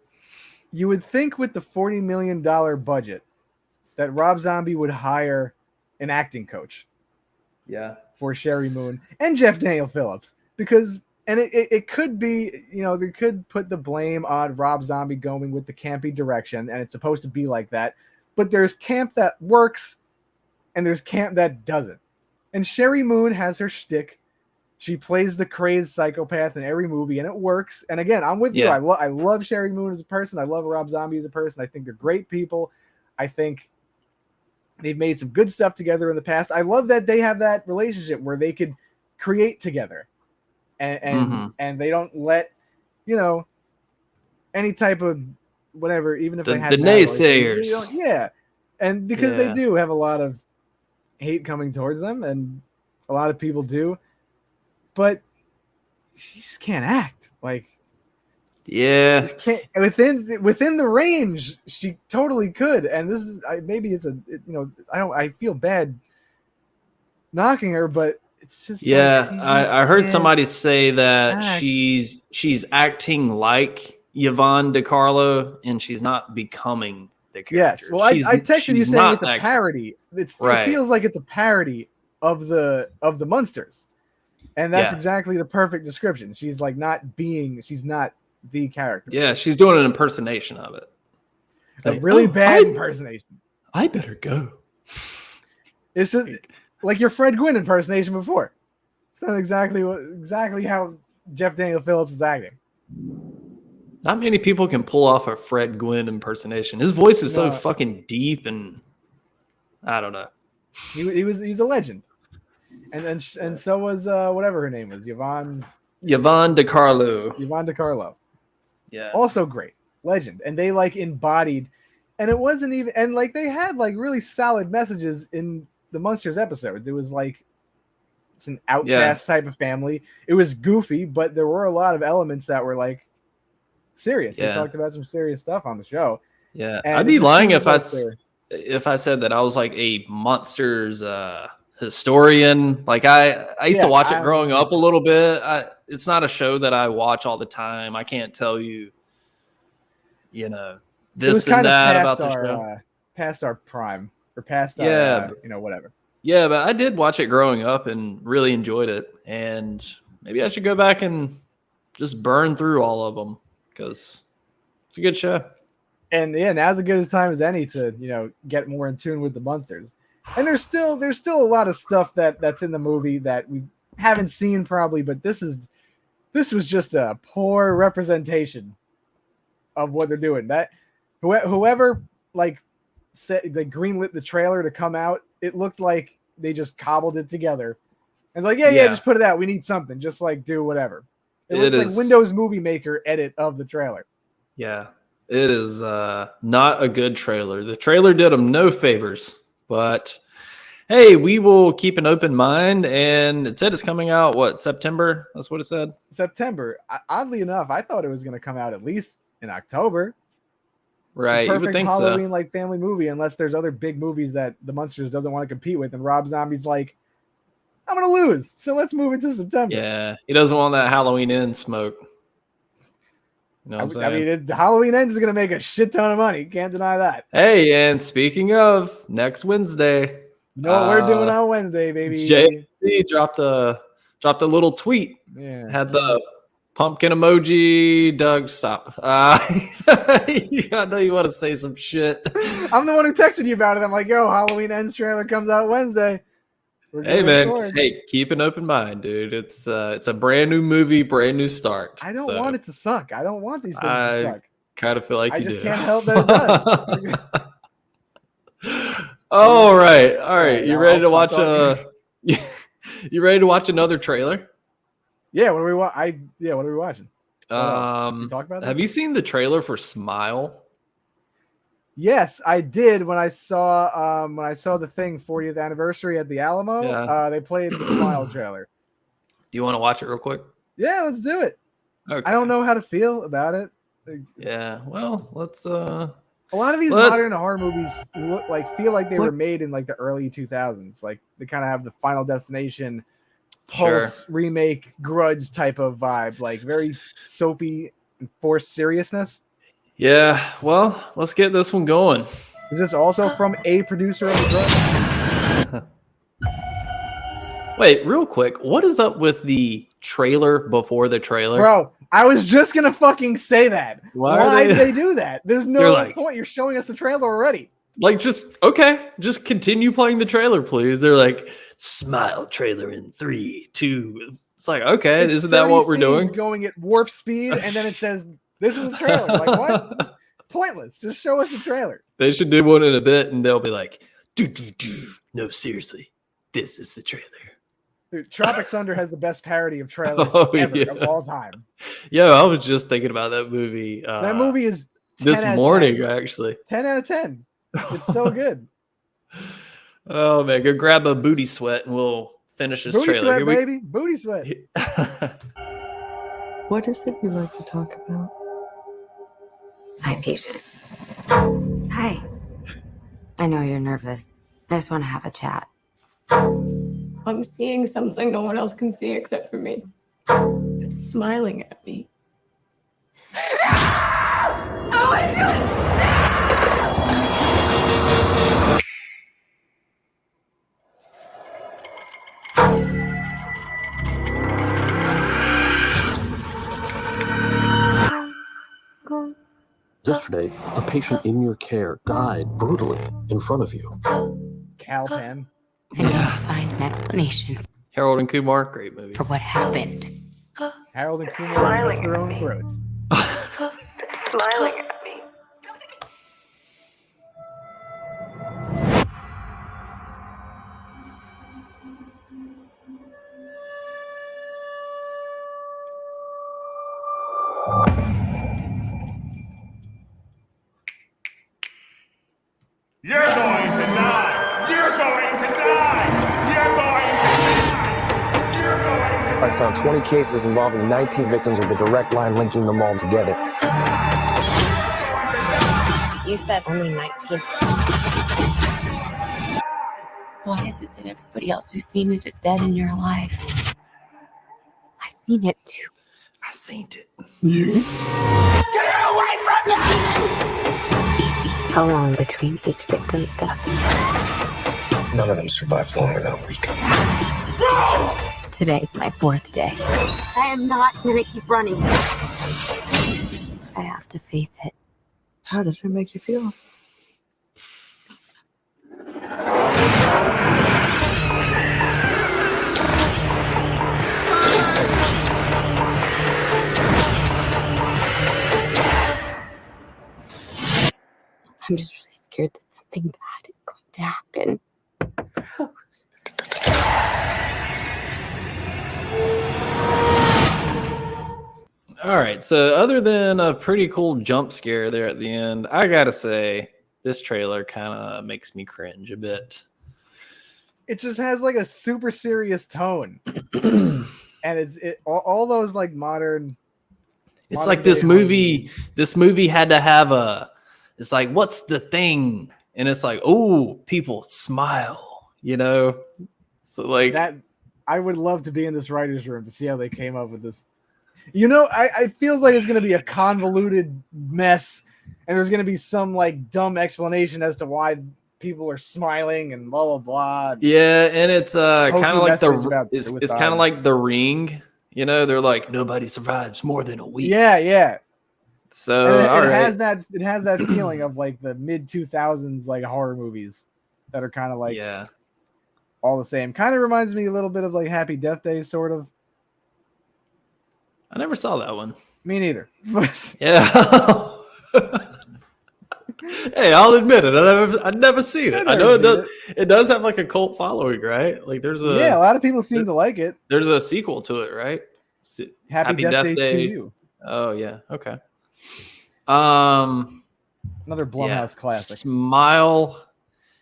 You would think with the $40 million budget that Rob Zombie would hire an acting coach. Yeah. For Sherry Moon and Jeff Daniel Phillips, because it could be, they could put the blame on Rob Zombie going with the campy direction, and it's supposed to be like that. But there's camp that works, and there's camp that doesn't. And Sherry Moon has her shtick. She plays the crazed psychopath in every movie, and it works. And again, I'm with you. I love Sherry Moon as a person. I love Rob Zombie as a person. I think they're great people. I think they've made some good stuff together in the past. I love that they have that relationship where they could create together. And they don't let, any type of whatever, even if they have the naysayers. And because they do have a lot of hate coming towards them, and a lot of people do, but she just can't act. Like, within the range, she totally could. And this is I feel bad knocking her, but it's just I heard somebody say that she's acting like Yvonne DiCarlo, and she's not becoming the character. Yes, well, I texted you saying it's a parody. It feels like it's a parody of the MUNSTERS, and that's exactly the perfect description. She's like she's not the character. Yeah, she's doing an impersonation of it. A really bad impersonation. I better go. It's just like your Fred Gwynn impersonation before. It's not exactly how Jeff Daniel Phillips is acting. Not many people can pull off a Fred Gwynn impersonation. His voice is so fucking deep, and I don't know. He's a legend. And so was whatever her name was, Yvonne DiCarlo. Yvonne DiCarlo. Yeah. Also great. Legend. And they embodied, and it wasn't even, and they had really solid messages in the MUNSTERS episodes. It was it's an outcast type of family. It was goofy, but there were a lot of elements that were serious. They talked about some serious stuff on the show. Yeah. And I'd be lying if I said that I was a MUNSTERS historian. I used to watch it growing up a little bit. It's not a show that I watch all the time. I can't tell you, this and that about the show. Past our prime, or past whatever. Yeah, but I did watch it growing up and really enjoyed it. And maybe I should go back and just burn through all of them, because it's a good show. And now's as good a time as any to get more in tune with the MUNSTERS. And there's still a lot of stuff that's in the movie that we haven't seen probably, but this was just a poor representation of what they're doing. That whoever said they greenlit the trailer to come out, it looked like they just cobbled it together and just put it out. We need something, just do whatever. It looked like Windows Movie Maker edit of the trailer. Yeah, it is not a good trailer. The trailer did them no favors. But hey, we will keep an open mind. And it said it's coming out, September? That's what it said? September. Oddly enough, I thought it was going to come out at least in October. Right. The perfect you would think Halloween family movie, unless there's other big movies that the MUNSTERS doesn't want to compete with. And Rob Zombie's I'm gonna lose. So let's move it to September. Yeah, he doesn't want that Halloween End smoke. You know what I'm saying? I mean, Halloween Ends is gonna make a shit ton of money. Can't deny that. Hey, and speaking of next Wednesday, You know what we're doing on Wednesday, baby? JC dropped a little tweet. Yeah, Had the pumpkin emoji. Doug, stop. I know you want to say some shit. I'm the one who texted you about it. I'm like, yo, Halloween Ends trailer comes out Wednesday. Hey man, hey, keep an open mind, dude. It's a brand new movie, brand new start. I don't want it to suck. I don't want these things to suck. Kind of feel like I just can't help that it does. All right. You ready to watch you ready to watch another trailer? Yeah, what are we what are we watching? Talk about that? Have you seen the trailer for Smile? Yes, I did when I saw the thing 40th anniversary at the Alamo. Yeah. They played the Smile trailer. Do you want to watch it real quick? Yeah, let's do it. Okay. I don't know how to feel about it. Yeah, well, let's a lot of these modern horror movies feel like they were made in like the early 2000s. Like they kind of have the Final Destination Pulse remake Grudge type of vibe, like very soapy and forced seriousness. Yeah, well, let's get this one going. Is this also from a producer of the Grudge? Wait, real quick, what is up with the trailer before the trailer? Bro, I was just gonna fucking say that. Why did they do that? There's no point. You're showing us the trailer already. Like, just continue playing the trailer, please. They're like, Smile trailer in 3, 2. It's like, okay, isn't that what we're doing? Going at warp speed, and then it says, "This is the trailer." Like, what? Just pointless. Just show us the trailer. They should do one in a bit, and they'll be like, no, seriously, this is the trailer. Dude, Tropic Thunder has the best parody of trailers ever of all time. Yeah, I was just thinking about that movie. That movie is this morning, actually. 10 out of 10. It's so good. Oh man, go grab a booty sweat and we'll finish this booty trailer. Sweat, baby. Booty sweat. What is it you like to talk about? Hi, patient. Hi. I know you're nervous. I just want to have a chat. I'm seeing something no one else can see except for me. It's smiling at me. Oh my God! Yesterday, a patient in your care died brutally in front of you. Calpan. I need to find an explanation. Harold and Kumar, great movie. For what happened. Harold and Kumar cuts their own throats. Smiling at me. You're going to die! You're going to die! You're going to die! You're going to die! I found 20 cases involving 19 victims with a direct line linking them all together. You said only 19. Why is it that everybody else who's seen it is dead and you're alive? I've seen it too. I seen it. Get away from me! How long between each victim's death? None of them survived longer than a week. Today's my 4th day. I am not gonna keep running. I have to face it. How does it make you feel? I'm just really scared that something bad is going to happen. All right, so other than a pretty cool jump scare there at the end, I gotta say this trailer kind of makes me cringe a bit. It just has like a super serious tone, and it's all those like modern. It's like this movie. This movie had to have a. It's like, what's the thing? And it's like, oh, people smile. You know, so like that. I would love to be in this writer's room to see how they came up with this. You know, it feels like it's going to be a convoluted mess, and there's going to be some like dumb explanation as to why people are smiling and blah blah blah. Yeah, and it's kind of like it's kind of like The Ring. You know, they're like nobody survives more than a week. Yeah. So it has that feeling of like the mid 2000s like horror movies that are kind of like all the same. Kind of reminds me a little bit of like Happy Death Day, sort of. I never saw that one. Me neither. Yeah. Hey, I'll admit it. I've never seen it. I know it does. It does have like a cult following, right? Like there's a a lot of people seem to like it. There's a sequel to it, right? Happy Death Day to You. Oh yeah. Okay. Another Blumhouse classic. Smile.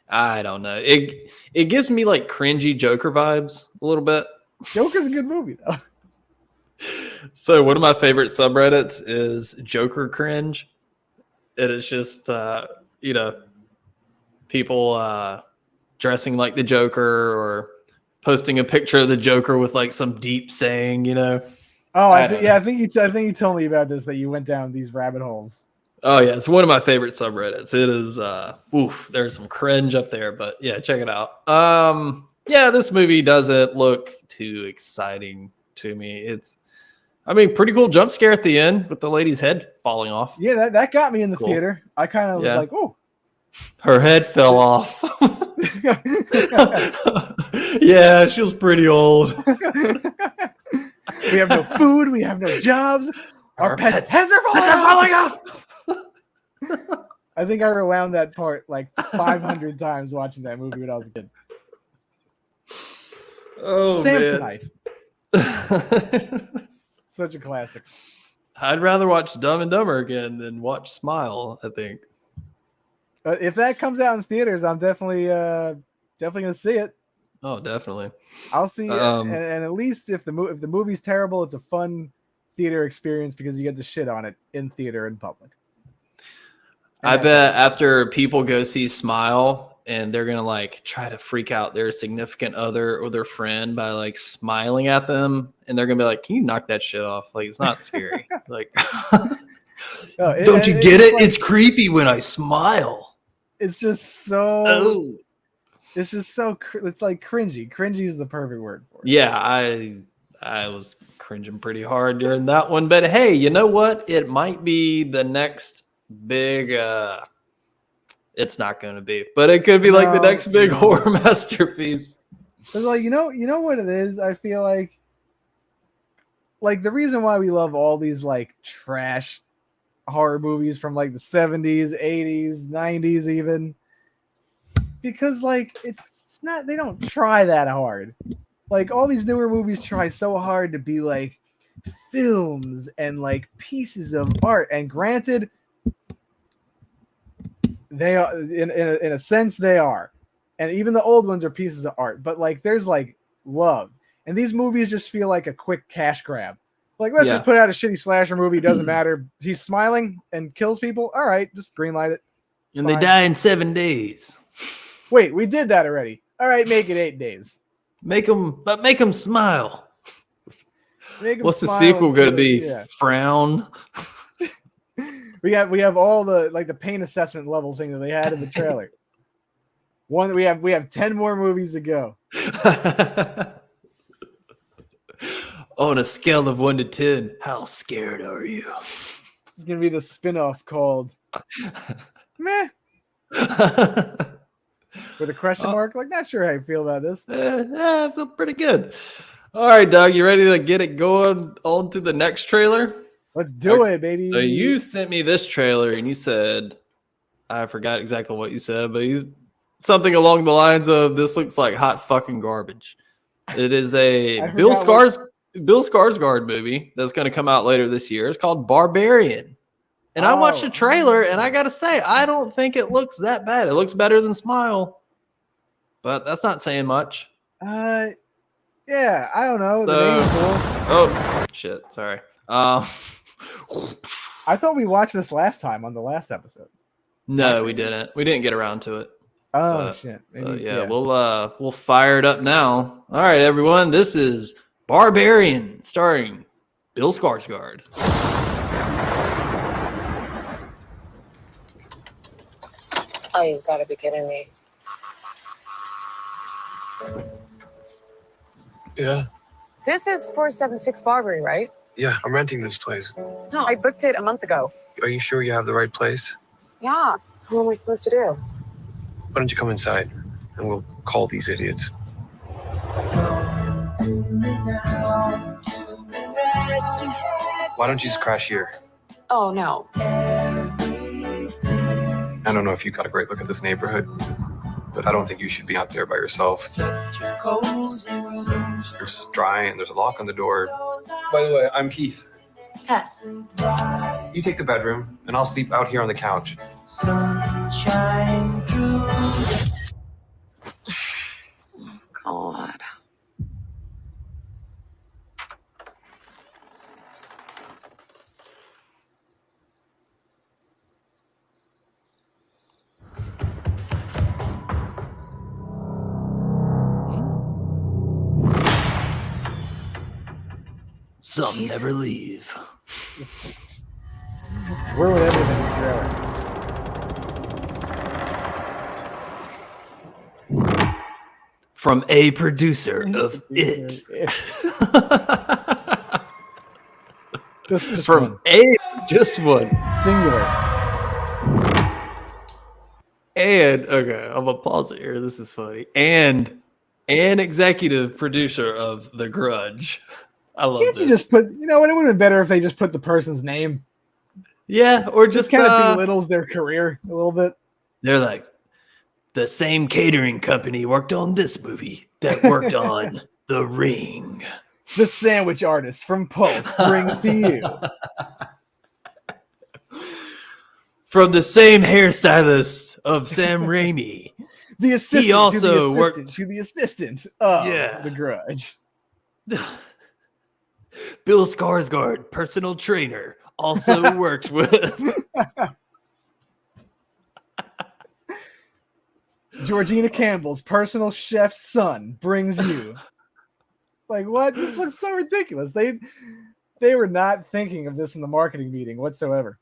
I don't know. It gives me like cringy Joker vibes a little bit. Joker's a good movie though. So one of my favorite subreddits is Joker cringe. And it's just people dressing like the Joker or posting a picture of the Joker with like some deep saying, you know. Oh, I think you told me about this, that you went down these rabbit holes. Oh yeah, it's one of my favorite subreddits. It is there's some cringe up there, but yeah, check it out. This movie doesn't look too exciting to me. Pretty cool jump scare at the end with the lady's head falling off. Yeah, that got me in the theater. I kind of was like, oh. Her head fell off. Yeah, she was pretty old. We have no food. We have no jobs. Our pets' heads are falling off. I think I rewound that part like 500 times watching that movie when I was a kid. Oh, Samsonite. Such a classic. I'd rather watch Dumb and Dumber again than watch Smile, I think. If that comes out in theaters, I'm definitely going to see it. Oh, definitely. I'll see it. And at least if the movie's terrible, it's a fun theater experience because you get to shit on it in theater in public. And I bet after people go see Smile and they're going to like try to freak out their significant other or their friend by like smiling at them. And they're going to be like, can you knock that shit off? Like, it's not scary. Like, don't you get it? Like, it's creepy when I smile. It's just so, it's just so, it's like cringy. Cringy is the perfect word for it. Yeah. I was cringing pretty hard during that one, but hey, you know what? It might be the next big, it's not going to be, but it could be like the next big horror masterpiece. It's like, you know what it is? I feel like the reason why we love all these like trash horror movies from like the 70s, 80s, 90s even, because like it's not, they don't try that hard. Like all these newer movies try so hard to be like films and like pieces of art, and granted, they are in a sense they are, and even the old ones are pieces of art, but like there's like love, and these movies just feel like a quick cash grab. Like, let's just put out a shitty slasher movie, doesn't matter, he's smiling and kills people, all right, just greenlight it, it's and fine. They die in 7 days. Wait, we did that already. All right, make it 8 days. Make them smile. What's the smile sequel going to be? Yeah. Frown. We have all the like the pain assessment level thing that they had in the trailer. We have 10 more movies to go. On a scale of 1 to 10, how scared are you? It's gonna be the spin-off called Meh. With a question mark. Like, not sure how you feel about this. I feel pretty good. All right, Doug, you ready to get it going on to the next trailer? Let's do it, baby. So you sent me this trailer and you said, I forgot exactly what you said, but he's something along the lines of, this looks like hot fucking garbage. It is a Bill Skarsgård movie that's going to come out later this year. It's called Barbarian. And I watched the trailer and I got to say, I don't think it looks that bad. It looks better than Smile, but that's not saying much. Yeah, I don't know. So, the name's cool. Oh, shit. Sorry. I thought we watched this last time on the last episode. No, we didn't. We didn't get around to it. Oh shit! Maybe, yeah, we'll fire it up now. All right, everyone. This is Barbarian, starring Bill Skarsgård. Oh, you've got to be kidding me. Yeah. This is 476 Barbary, right? Yeah, I'm renting this place. No, I booked it a month ago. Are you sure you have the right place? Yeah. What am I supposed to do? Why don't you come inside and we'll call these idiots? Why don't you just crash here? Oh, no. I don't know if you got a great look at this neighborhood, but I don't think you should be out there by yourself. It's dry and there's a lock on the door. By the way, I'm Keith. Tess. You take the bedroom and I'll sleep out here on the couch. God. Some never leave. Where would everything go? From a producer of It. Just From one. just one. Singular. And okay, I'm gonna pause it here. This is funny. And an executive producer of The Grudge. I love Can't this. you just put? You know what? It would have been better if they just put the person's name. Yeah, or just kind of belittles their career a little bit. They're like, the same catering company worked on this movie that worked on The Ring. The sandwich artist from Pulp brings to you. From the same hairstylist of Sam Raimi. The assistant he also to the assistant worked to the assistant of The Grudge. Bill Skarsgård, personal trainer, also worked with Georgina Campbell's personal chef's son brings you. Like, what? This looks so ridiculous. They were not thinking of this in the marketing meeting whatsoever.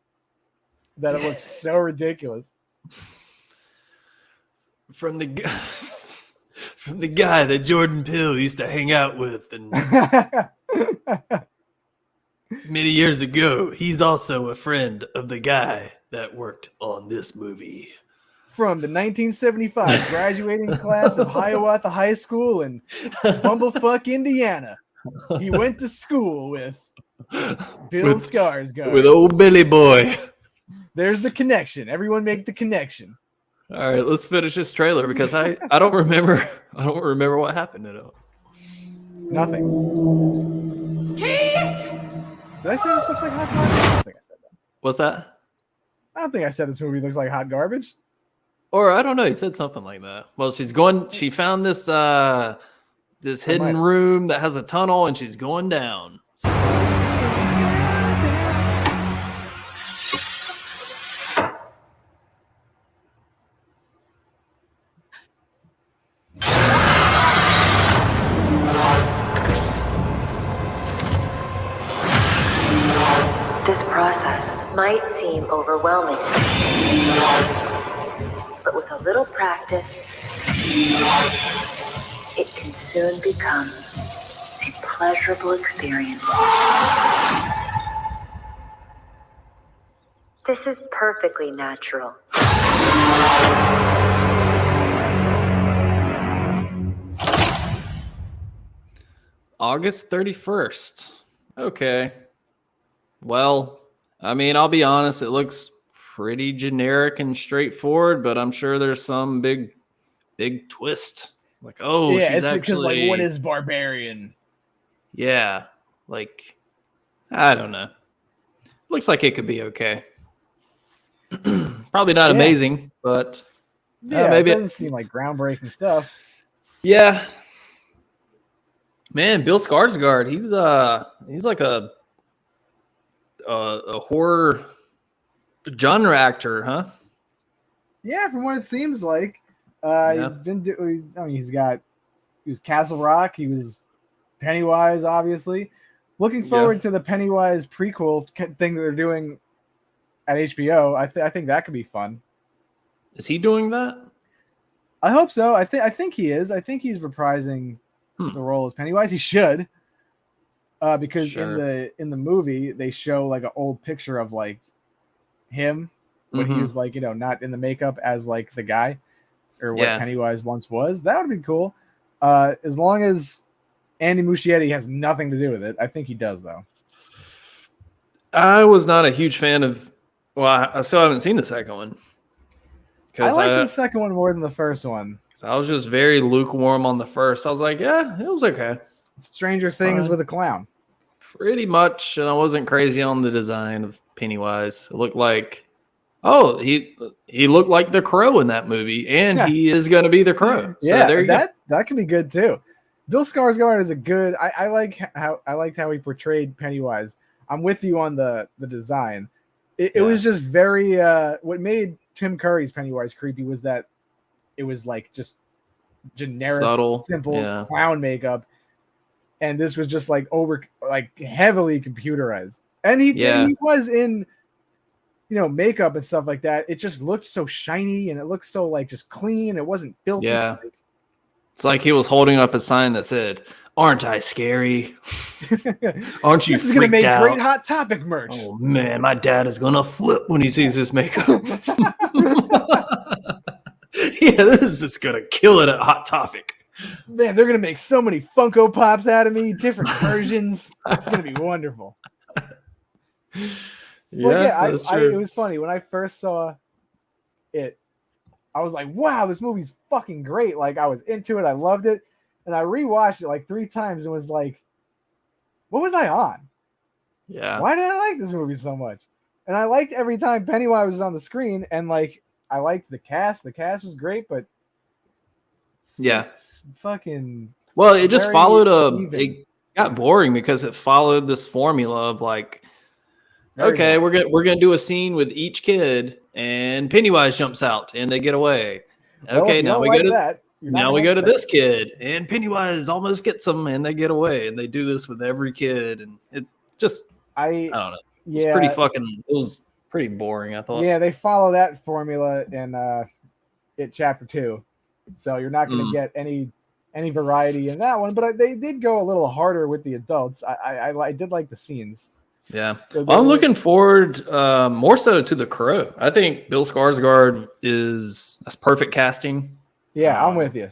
That it looks so ridiculous. from the guy that Jordan Peele used to hang out with and many years ago. He's also a friend of the guy that worked on this movie. From the 1975 graduating class of Hiawatha High School in Bumblefuck, Indiana. He went to school with Bill Skarsgård. With old Billy Boy. There's the connection. Everyone make the connection. All right, let's finish this trailer because I don't remember what happened in it. Nothing. Keith! Did I say this looks like hot garbage? I don't think I said that. What's that? I don't think I said this movie looks like hot garbage. Or I don't know. He said something like that. Well, she found this this hidden room that has a tunnel, and she's going down. This process might seem overwhelming, but with a little practice, it can soon become a pleasurable experience. This is perfectly natural. August 31st. Okay. Well, I mean, I'll be honest, it looks pretty generic and straightforward, but I'm sure there's some big twist. Like, oh, yeah, she's it's actually because like, what is Barbarian? Yeah, like I don't know. Looks like it could be okay. Probably not amazing, but maybe it doesn't seem like groundbreaking stuff. Yeah, man, Bill Skarsgård, he's like a horror genre actor, huh? Yeah, from what it seems like. He's been I mean, he was Castle Rock. He was Pennywise, obviously. Looking forward to the Pennywise prequel thing that they're doing at HBO. I think that could be fun. Is he doing that? I hope so. I think he is. I think he's reprising the role as Pennywise. He should, because in the movie they show like an old picture of like him when he was like not in the makeup as like the guy or what Pennywise once was. That would be cool. As long as Andy Muschietti has nothing to do with it. I think he does though. I was not a huge fan of. Well, I still haven't seen the second one. I liked the second one more than the first one. I was just very lukewarm on the first. I was like, yeah, it was okay. Stranger Things with a clown. Pretty much, and I wasn't crazy on the design of Pennywise. It looked like, he looked like the Crow in that movie, and he is going to be the Crow. So Yeah, there you go. that could be good too. Bill Skarsgård is a good. I liked how he portrayed Pennywise. I'm with you on the design. It was just very. What made Tim Curry's Pennywise creepy was that it was like just generic, subtle, simple clown makeup, and this was just like heavily computerized. And he was in, makeup and stuff like that. It just looked so shiny and it looked so like just clean. It wasn't filthy. Yeah, it's like he was holding up a sign that said, "Aren't I scary? Aren't you?" This is gonna make great Hot Topic merch. Oh man, my dad is gonna flip when he sees this makeup. Yeah, this is gonna kill it at Hot Topic. Man, they're gonna make so many Funko Pops out of me, different versions. It's gonna be wonderful. It was funny when I first saw it. I was like, "Wow, this movie's fucking great!" Like, I was into it, I loved it, and I rewatched it like 3 times and was like, "What was I on? Yeah, why did I like this movie so much?" And I liked every time Pennywise was on the screen, and like I liked the cast. The cast was great, but fucking. Well, it just followed it got boring because it followed this formula of like, okay, we're gonna do a scene with each kid, and Pennywise jumps out, and they get away. Okay, now we go to this kid, and Pennywise almost gets them, and they get away, and they do this with every kid, and it just I don't know. It's pretty fucking. It was pretty boring, I thought. Yeah, they follow that formula in chapter 2, so you're not going to get any variety in that one. But they did go a little harder with the adults. I did like the scenes. Yeah, well, I'm looking forward more so to the Crow. I think Bill Skarsgård that's perfect casting. Yeah, I'm with you.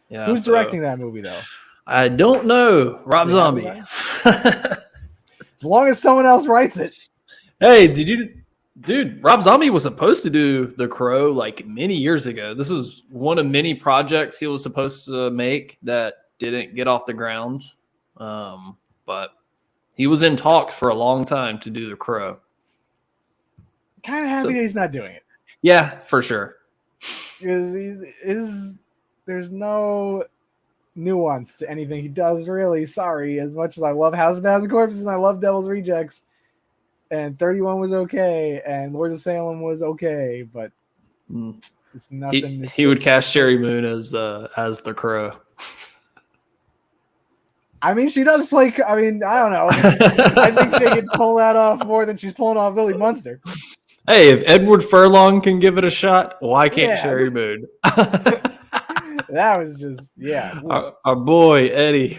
Yeah, who's directing that movie though? I don't know. Rob Zombie. As long as someone else writes it. Hey, dude, Rob Zombie was supposed to do The Crow like many years ago. This is one of many projects he was supposed to make that didn't get off the ground. But he was in talks for a long time to do The Crow. Kind of happy that he's not doing it. Yeah, for sure. There's no nuance to anything he does, really. Sorry, as much as I love House of a Thousand Corpses and I love Devil's Rejects, and 31 was okay, and Lords of Salem was okay, but it's nothing. He would cast Sherry Moon as the Crow. I mean, she does play. I mean, I don't know. I think she could pull that off more than she's pulling off Lily Munster. Hey, if Edward Furlong can give it a shot, why can't Sherry Moon? That was just our boy Eddie.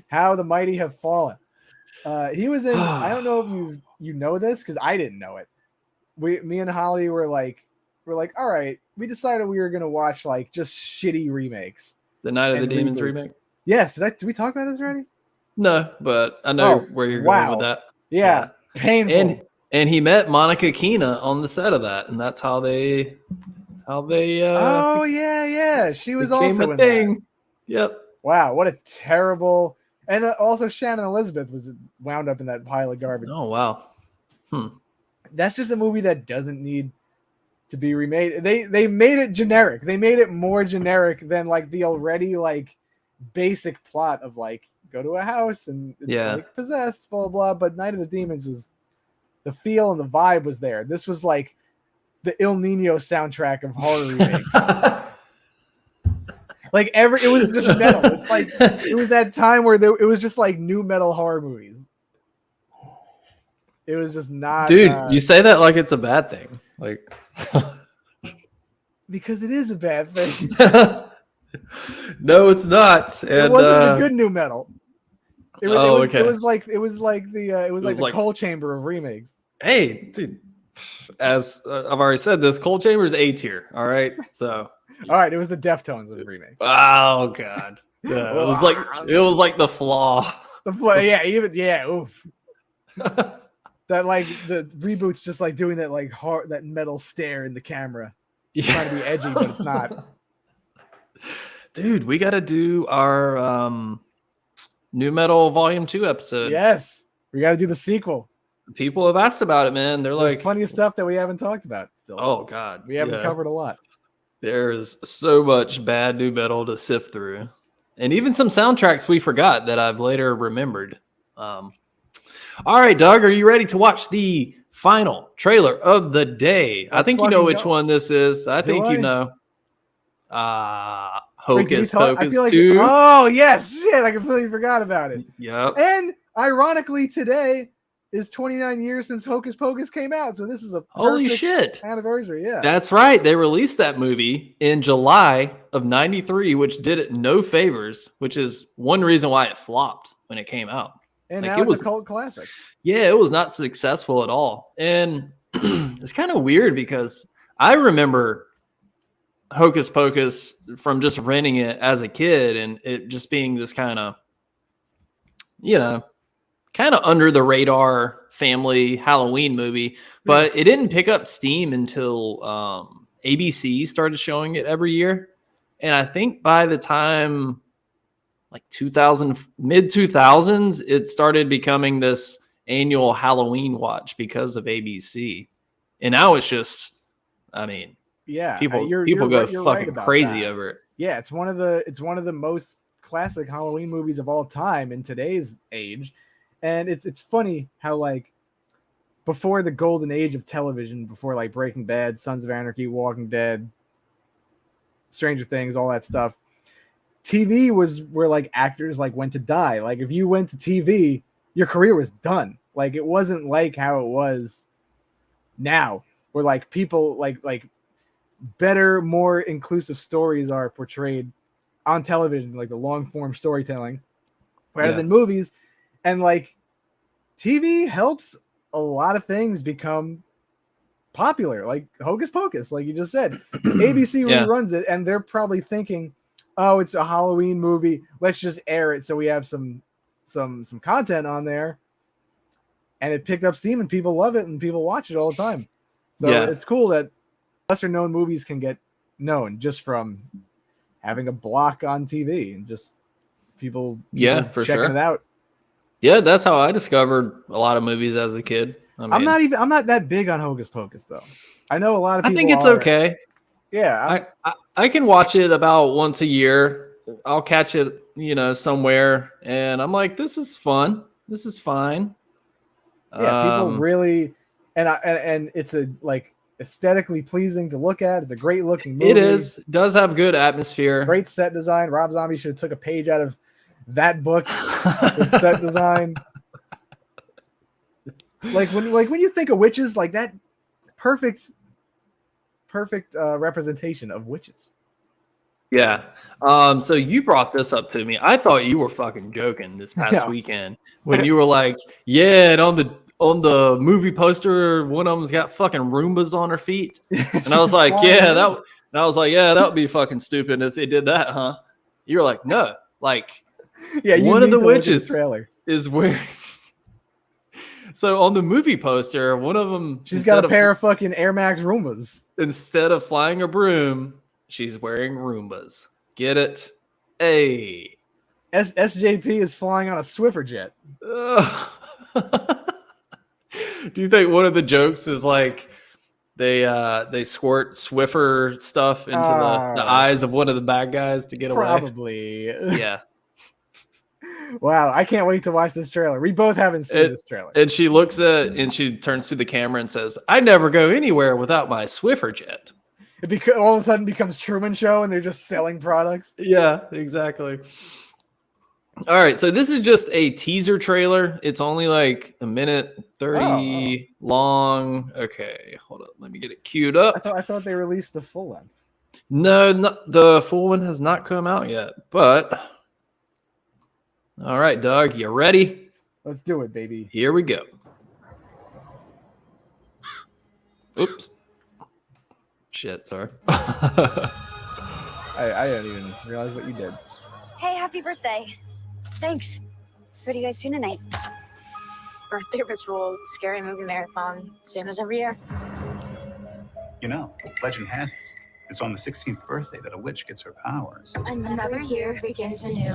How the mighty have fallen. He was in. I don't know if you know this because I didn't know it. Me and Holly were like, all right. We decided we were gonna watch like just shitty remakes. The Night of the Demons remake. Yes. Did we talk about this already? No, but I know where you're going with that. Yeah. Painful. And he met Monica Keena on the set of that, and that's how they. Oh yeah. She was also in thing. That. Yep. Wow, what a terrible. And also Shannon Elizabeth was wound up in that pile of garbage. Oh wow. That's just a movie that doesn't need to be remade. They made it generic. They made it more generic than like the already like basic plot of like go to a house and it's like possessed, blah blah. But Night of the Demons was the feel and the vibe was there. This was like the El Nino soundtrack of horror remakes. Like it was just metal. It's like it was that time where it was just like new metal horror movies. It was just not. Dude, you say that like it's a bad thing. Like because it is a bad thing. No, it's not. And, it wasn't a good new metal. It was, okay. It was like the Coal Chamber of remakes. Hey, dude. As I've already said, this Coal Chamber is A tier. All right, so. All right, it was the Deftones of the remake. Oh god, yeah, it was like the Flaw. The Flaw, yeah, oof. That like the reboot's just like doing that like hard that metal stare in the camera, trying to be edgy, but it's not. Dude, we got to do our New Metal Volume 2 episode. Yes, we got to do the sequel. People have asked about it, man. There's like plenty of stuff that we haven't talked about still. Oh god, we haven't covered a lot. There's so much bad new metal to sift through. And even some soundtracks we forgot that I've later remembered. All right, Doug, are you ready to watch the final trailer of the day? I think you know which one this is. I think you know. Hocus Pocus 2. Oh, yes. Shit, I completely forgot about it. Yep. And ironically, today is 29 years since Hocus Pocus came out. So this is a holy shit anniversary. Yeah, that's right. They released that movie in July of '93, which did it no favors, which is one reason why it flopped when it came out. And like, now it's a cult classic. Yeah, it was not successful at all. And it's kind of weird because I remember Hocus Pocus from just renting it as a kid and it just being this kind of, kind of under the radar family Halloween movie, but it didn't pick up steam until ABC started showing it every year. And I think by the time like mid 2000s, it started becoming this annual Halloween watch because of ABC. And now it's just, I mean, people go fucking crazy over it. Yeah, it's one of the most classic Halloween movies of all time in today's age. And it's funny how like before the golden age of television, before like Breaking Bad, Sons of Anarchy, Walking Dead, Stranger Things, all that stuff, TV was where like actors like went to die. Like if you went to TV, your career was done. Like it wasn't like how it was now, where like people like better, more inclusive stories are portrayed on television, like the long form storytelling, rather than movies. And like TV helps a lot of things become popular, like Hocus Pocus, like you just said. ABC reruns it, and they're probably thinking, "Oh, it's a Halloween movie. Let's just air it so we have some content on there." And it picked up steam, and people love it, and people watch it all the time. So it's cool that lesser known movies can get known just from having a block on TV and just people for checking sure it out. Yeah, that's how I discovered a lot of movies as a kid. I mean, I'm not that big on Hocus Pocus though. I know a lot of people. I think it's okay. Yeah, I can watch it about once a year. I'll catch it, somewhere, and I'm like, this is fun. This is fine. Yeah, people really, and it's a like aesthetically pleasing to look at. It's a great looking movie. It is. It does have good atmosphere. Great set design. Rob Zombie should have took a page out of that book with set design. Like when you think of witches, like that perfect representation of witches. Yeah. So you brought this up to me. I thought you were fucking joking this past weekend when you were like, yeah, and on the movie poster, one of them's got fucking Roombas on her feet. And I was like, that would be fucking stupid if they did that, huh? You're like, no, like one of the witches is wearing. So on the movie poster, one of them, she's got a pair of fucking Air Max Roombas. Instead of flying a broom, she's wearing Roombas. Get it? Hey. SJP is flying on a Swiffer jet. Do you think one of the jokes is like they squirt Swiffer stuff into the eyes of one of the bad guys to get away? Probably. Yeah. Wow, I can't wait to watch this trailer. We both haven't seen this trailer. And she she turns to the camera and says, "I never go anywhere without my Swiffer jet." It all of a sudden becomes Truman Show, and they're just selling products. Yeah, exactly. All right, so this is just a teaser trailer. It's only like a minute 30 long. Okay, hold up. Let me get it queued up. I thought they released the full length. No, the full one has not come out yet. But all right, Doug, you ready? Let's do it, baby. Here we go. Oops. Shit, sorry. I didn't even realize what you did. Hey, happy birthday. Thanks. So what are you guys doing tonight? Birthday ritual, scary movie marathon, same as every year. You know, legend has it, it's on the 16th birthday that a witch gets her powers. Another year begins anew.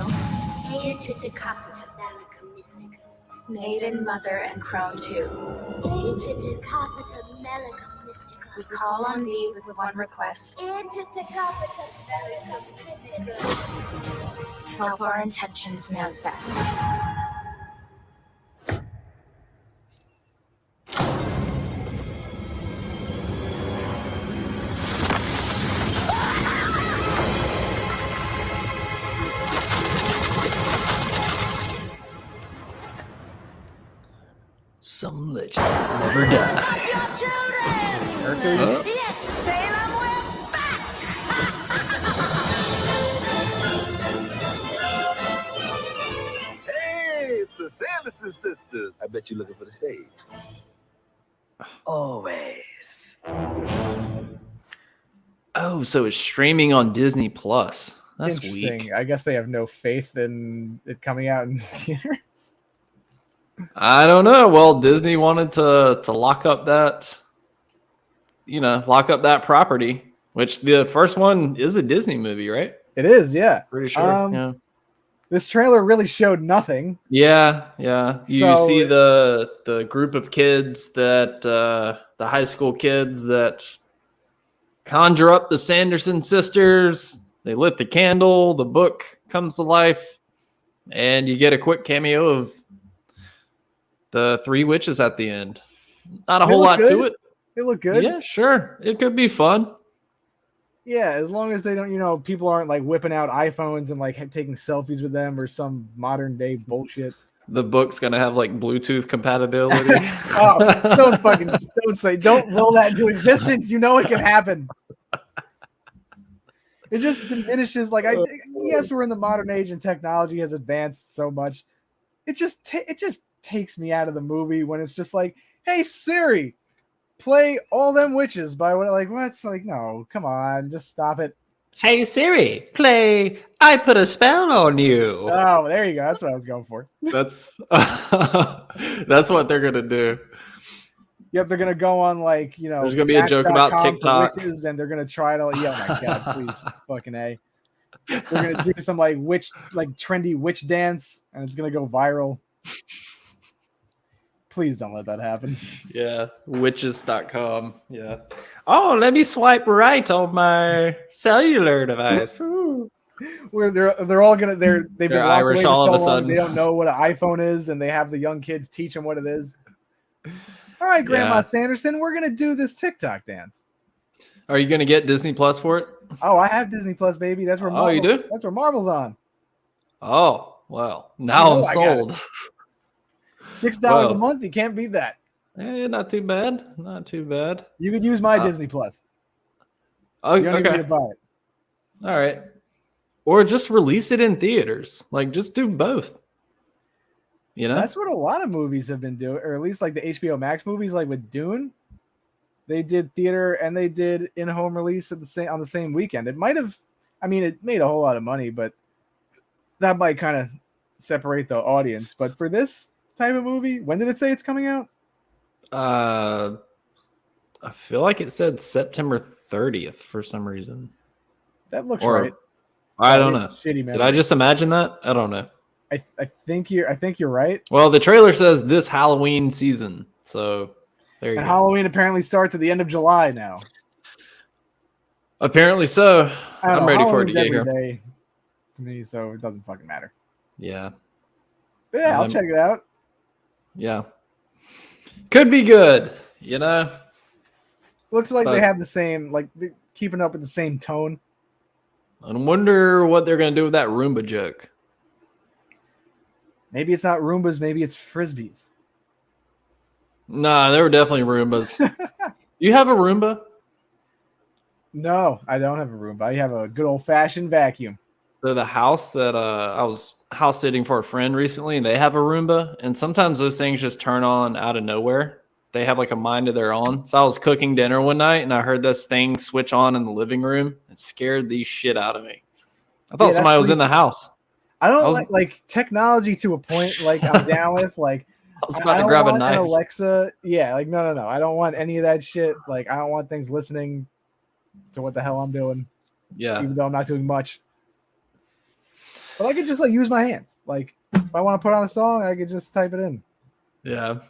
Maiden, mother, and crone too. We call on thee with one request. Help our intentions manifest. Some legends never die. Yes, Salem, we're back! Hey, it's the Sanderson sisters. I bet you're looking for the stage. Always. Oh, so it's streaming on Disney Plus. That's Interesting. weak. I guess they have no faith in it coming out in theaters. I don't know. Well, Disney wanted to lock up that, lock up that property, which the first one is a Disney movie, right? It is, yeah. Pretty sure. Yeah. This trailer really showed nothing. Yeah, yeah. You So- see the group of kids that the high school kids that conjure up the Sanderson sisters. They lit the candle, the book comes to life, and you get a quick cameo of the three witches at the end. Not a They whole look lot good. to it. They look good. Yeah, sure. It could be fun. Yeah, as long as they don't, people aren't like whipping out iPhones and like taking selfies with them or some modern day bullshit. The book's gonna have like Bluetooth compatibility. Don't roll that into existence. You know it can happen. It just diminishes. Yes, we're in the modern age and technology has advanced so much. It just takes me out of the movie when it's just like, hey Siri, play All Them Witches by what's like, no, come on, just stop it. Hey Siri, play I Put a Spell on You. Oh, there you go. That's what I was going for. That's what they're gonna do. Yep, they're gonna go on There's gonna be a joke about Match.com for TikTok. witches, and they're gonna try to oh my god, please fucking A. They're gonna do some trendy witch dance, and it's gonna go viral. Please don't let that happen. Yeah, witches.com. Yeah. Oh, let me swipe right on my cellular device. Woo. Where they're all gonna they've been They're locked Irish away for all so of a long, sudden. they don't know what an iPhone is, and they have the young kids teach them what it is. All right, Grandma Yeah. Sanderson, we're gonna do this TikTok dance. Are you gonna get Disney Plus for it? Oh, I have Disney Plus, baby. That's where Oh, you do? That's where Marvel's on. Oh, well, now I'm I got sold. $6 Well. a month, you can't beat that. Not too bad. Not too bad. You could use my Disney Plus. Oh, You don't even okay. need to buy it. All right. Or just release it in theaters. Just do both. That's what a lot of movies have been doing, or at least like the HBO Max movies, like with Dune. They did theater and they did in-home release on the same weekend. It might have, it made a whole lot of money, but that might kind of separate the audience. But for this type of movie, when did it say it's coming out? I feel like it said September 30th for some reason. That looks Or- right. I don't Oh, know. shitty memory. Did I just imagine that? I don't know. I think you're right. Well, the trailer says this Halloween season. So there you And go. Halloween apparently starts at the end of July now. Apparently so. I don't I'm know, ready for it to Halloween's get every here. day to me, so it doesn't fucking matter. Yeah. But yeah, I'll check it out. Yeah. Could be good, you know? Looks like they have the same, like, they're keeping up with the same tone. I wonder what they're going to do with that Roomba joke. Maybe it's not Roombas, maybe it's Frisbees. Nah, they were definitely Roombas. You have a Roomba? No, I don't have a Roomba. I have a good old-fashioned vacuum. So the house that I was house sitting for a friend recently, and they have a Roomba, and sometimes those things just turn on out of nowhere. They have like a mind of their own. So I was cooking dinner one night, and I heard this thing switch on in the living room. It scared the shit out of me. I thought somebody was in the house. I don't like technology to a point. Like I'm down with. Like I was about to grab a knife. An Alexa, yeah. Like no. I don't want any of that shit. Like I don't want things listening to what the hell I'm doing. Yeah. Even though I'm not doing much. But I could just like use my hands. Like if I want to put on a song, I could just type it in. Yeah.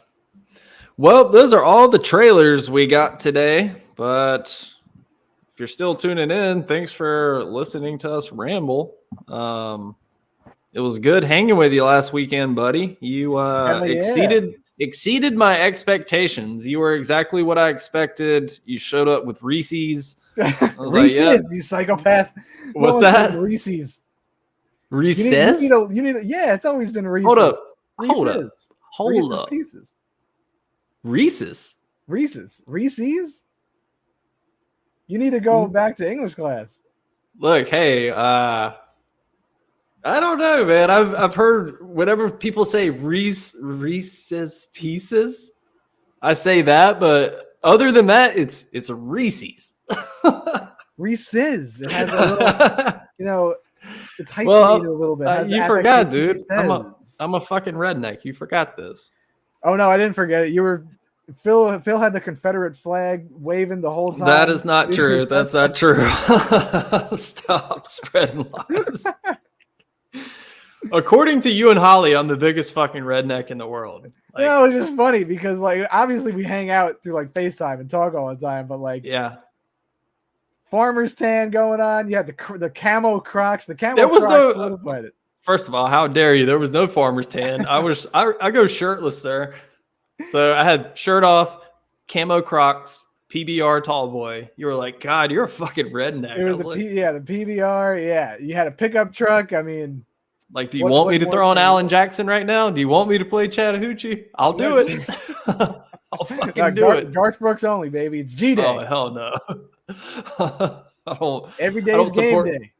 Well, those are all the trailers we got today. But if you're still tuning in, thanks for listening to us ramble. It was good hanging with you last weekend, buddy. You exceeded my expectations. You were exactly what I expected. You showed up with Reese's. I was Reese's, like, yeah. you psychopath. What's that? Reese's. Reese's? You need yeah, it's always been Reese's. Hold up. Reese's. Hold up. Pieces. Reese's. Reese's? You need to go back to English class. Look, hey, I don't know, man. I've heard whenever people say Reese's Pieces, I say that, but other than that, it's a Reese's. Reese's. It has a little, it's hyphenated a little bit. You forgot, dude. I'm a fucking redneck. You forgot this. Oh no, I didn't forget it. You were Phil had the Confederate flag waving the whole time. That is not true. That's not true. Stop spreading lies. According to you and Holly, I'm the biggest fucking redneck in the world. Like, yeah, it was just funny because like obviously we hang out through like FaceTime and talk all the time, but like farmer's tan going on. You had the camo Crocs. The camo there was Crocs no solidified it. First of all, how dare you? There was no farmer's tan. I go shirtless, sir. So I had shirt off, camo Crocs, PBR tall boy. You were like, God, you're a fucking redneck. It was the PBR. Yeah, you had a pickup truck. I mean, like, do you want me to throw on Alan Jackson right now? Do you want me to play Chattahoochee? I'll do it. I'll fucking do it. Garth Brooks only, baby. It's G Day. Oh hell no. Every day is game day.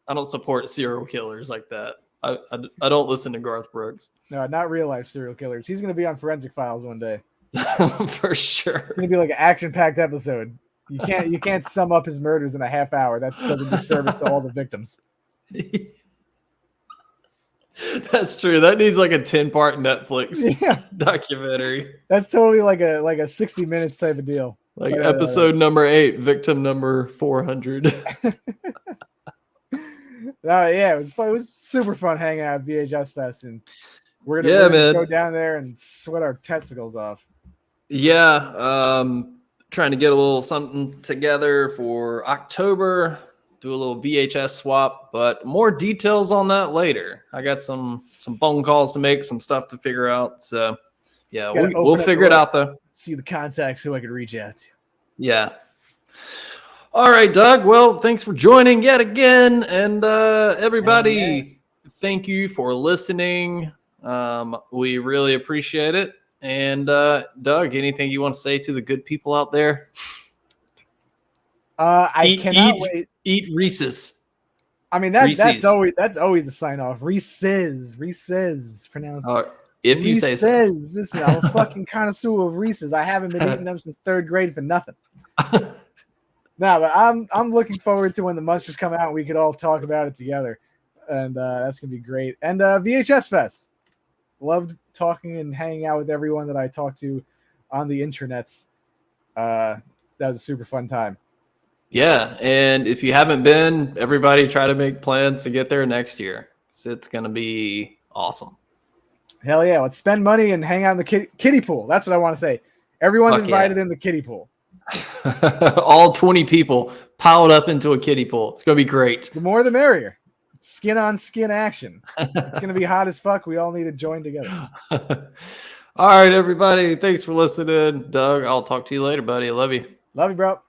I don't support serial killers like that. I don't listen to Garth Brooks. No, not real life serial killers. He's going to be on Forensic Files one day. For sure. It's going to be like an action-packed episode. You can't sum up his murders in a half hour. That does a disservice to all the victims. That's true. That needs like a 10-part Netflix documentary. That's totally like a 60 minutes type of deal. Like episode number 8, victim number 400. It was super fun hanging out at VHS Fest, and we're gonna go down there and sweat our testicles off. Yeah, trying to get a little something together for October. Do a little VHS swap, but more details on that later. I got some phone calls to make, some stuff to figure out. So yeah, we'll figure it out though. See the contacts who I could reach out to. Yeah. All right, Doug. Well, thanks for joining yet again. And everybody, thank you for listening. We really appreciate it. And Doug, anything you want to say to the good people out there? I cannot wait. Eat Reese's. I mean that's always the sign off. Reese's pronounced. If you say so. Listen, I'm a fucking connoisseur of Reese's. I haven't been eating them since 3rd grade for nothing. No, but I'm looking forward to when the Munsters come out and we could all talk about it together, and that's gonna be great. And VHS Fest, loved talking and hanging out with everyone that I talked to on the internets. That was a super fun time. Yeah, and if you haven't been, everybody try to make plans to get there next year. So it's gonna be awesome. Hell yeah, let's spend money and hang out in the kiddie pool. That's what I want to say. Everyone's invited in the kiddie pool. All 20 people piled up into a kiddie pool. It's gonna be great. The more the merrier. Skin on skin action. It's gonna be hot as fuck. We all need to join together. All right, everybody. Thanks for listening. Doug, I'll talk to you later, buddy. I love you. Love you, bro.